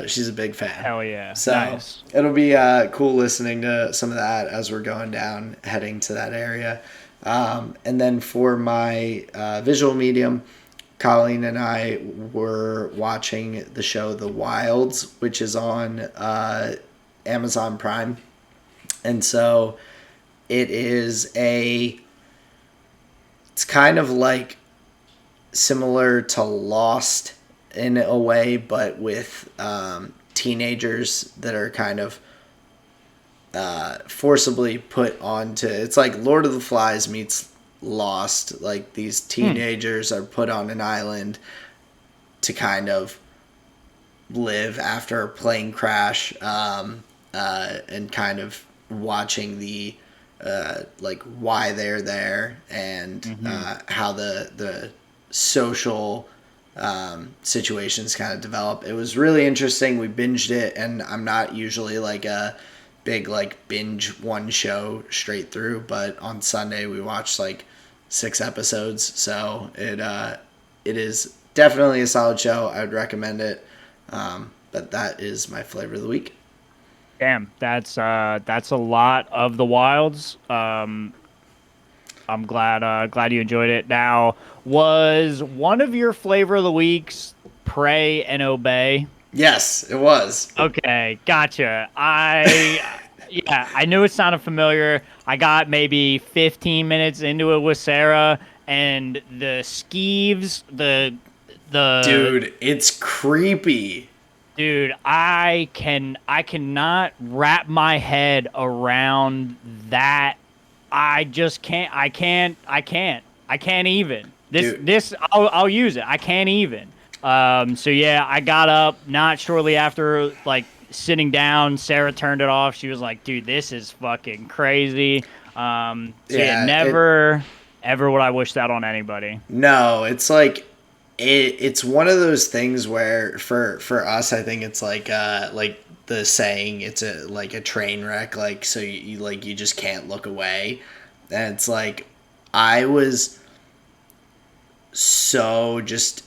She's a big fan. Hell yeah. So nice. It'll be cool listening to some of that as we're going down, heading to that area. And then for my visual medium, Colleen and I were watching the show The Wilds, which is on Amazon Prime. And so it is it's kind of like similar to Lost in a way, but with teenagers that are kind of forcibly put onto. It's like Lord of the Flies meets Lost. Like these teenagers are put on an island to kind of live after a plane crash, and kind of watching the like why they're there and how the social situations kind of develop. It was really interesting. We binged it, and I'm not usually like a big like binge one show straight through, but on Sunday we watched like 6 episodes, so it is definitely a solid show. I would recommend it. But that is my flavor of the week. Damn, that's a lot of the Wilds. I'm glad you enjoyed it. Now, was one of your flavor of the weeks Pray and Obey? Yes, it was. Okay, gotcha. Yeah, I knew it sounded familiar. I got maybe 15 minutes into it with Sarah, and the skeeves, the Dude, it's creepy. dude, I cannot wrap my head around that. I just can't. I can't even. Dude. I'll use it. I can't even. So yeah, I got up not shortly after, like, sitting down. Sarah turned it off. She was like, "Dude, this is fucking crazy." Yeah, never ever would I wish that on anybody. No, it's like it's one of those things where for us, I think it's like the saying, it's like a train wreck, like, so you like you just can't look away. And it's like I was so just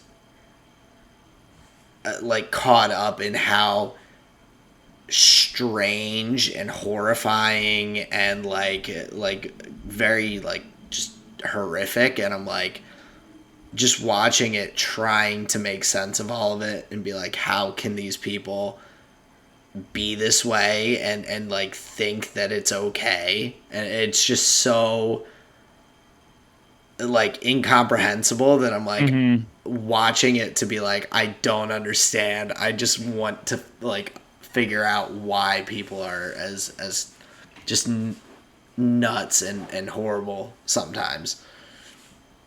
like caught up in how strange and horrifying and like very like just horrific, and I'm like just watching it, trying to make sense of all of it and be like, how can these people be this way and like think that it's okay? And it's just so like incomprehensible that I'm like watching it to be like, I don't understand. I just want to like figure out why people are as just nuts and horrible sometimes.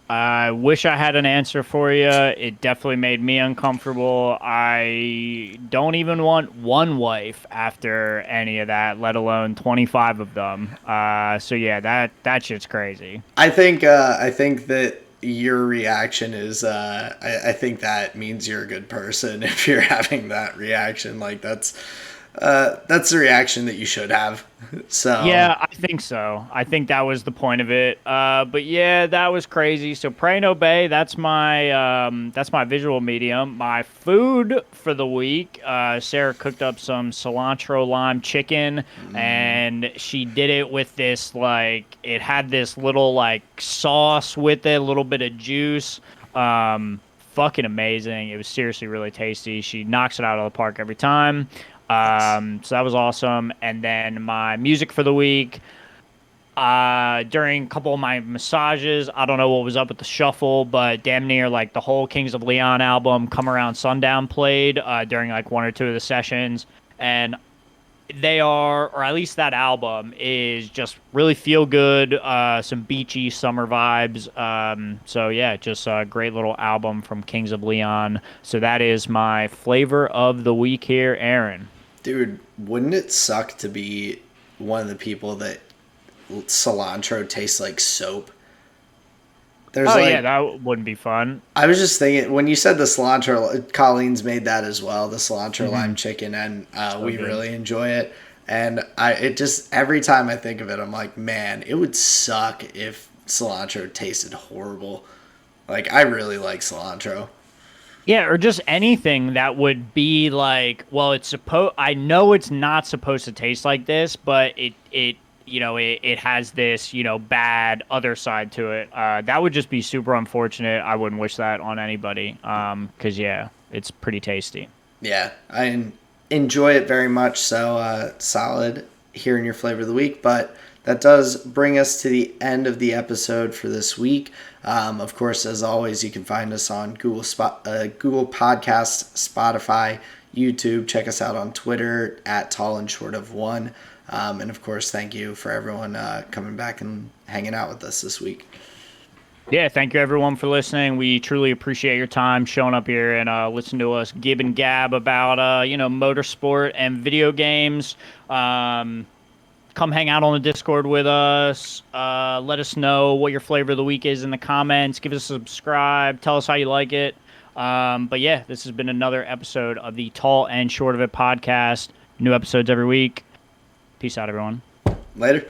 I wish I had an answer for you. It definitely made me uncomfortable. I don't even want one wife after any of that, let alone 25 of them. So yeah, that shit's crazy. I think that your reaction is I think that means you're a good person if you're having that reaction. Like that's the reaction that you should have. So Yeah, I think so. I think that was the point of it. But yeah, that was crazy. So Pray and Obey, that's my visual medium. My food for the week, Sarah cooked up some cilantro lime chicken, and she did it with this, like, it had this little like sauce with it, a little bit of juice. Fucking amazing. It was seriously really tasty. She knocks it out of the park every time. So that was awesome. And then my music for the week, during a couple of my massages, I don't know what was up with the shuffle, but damn near like the whole Kings of Leon album, Come Around Sundown, played during like one or two of the sessions. And they are, or at least that album is just really feel good, some beachy summer vibes. So yeah, just a great little album from Kings of Leon. So that is my flavor of the week here, Aaron. dude, wouldn't it suck to be one of the people that cilantro tastes like soap? Yeah, that wouldn't be fun. I was just thinking when you said the cilantro, Colleen's made that as well, the cilantro lime chicken, and we good. really enjoy it. And it just, every time I think of it, I'm like, man, it would suck if cilantro tasted horrible. Like, I really like cilantro. Yeah, or just anything that would be like, well, I know it's not supposed to taste like this, but it has this, bad other side to it. That would just be super unfortunate. I wouldn't wish that on anybody. 'Cause yeah, it's pretty tasty. Yeah, I enjoy it very much. So solid hearing your flavor of the week. But that does bring us to the end of the episode for this week. Of course, as always, you can find us on Google Podcasts, Spotify, YouTube. Check us out on Twitter at Tall and Short of One. And of course, thank you for everyone coming back and hanging out with us this week. Yeah, thank you everyone for listening. We truly appreciate your time showing up here and listening to us gib and gab about motorsport and video games. Come hang out on the Discord with us. Let us know what your flavor of the week is in the comments. Give us a subscribe. Tell us how you like it. But yeah, this has been another episode of the Tall and Short of It podcast. New episodes every week. Peace out, everyone. Later.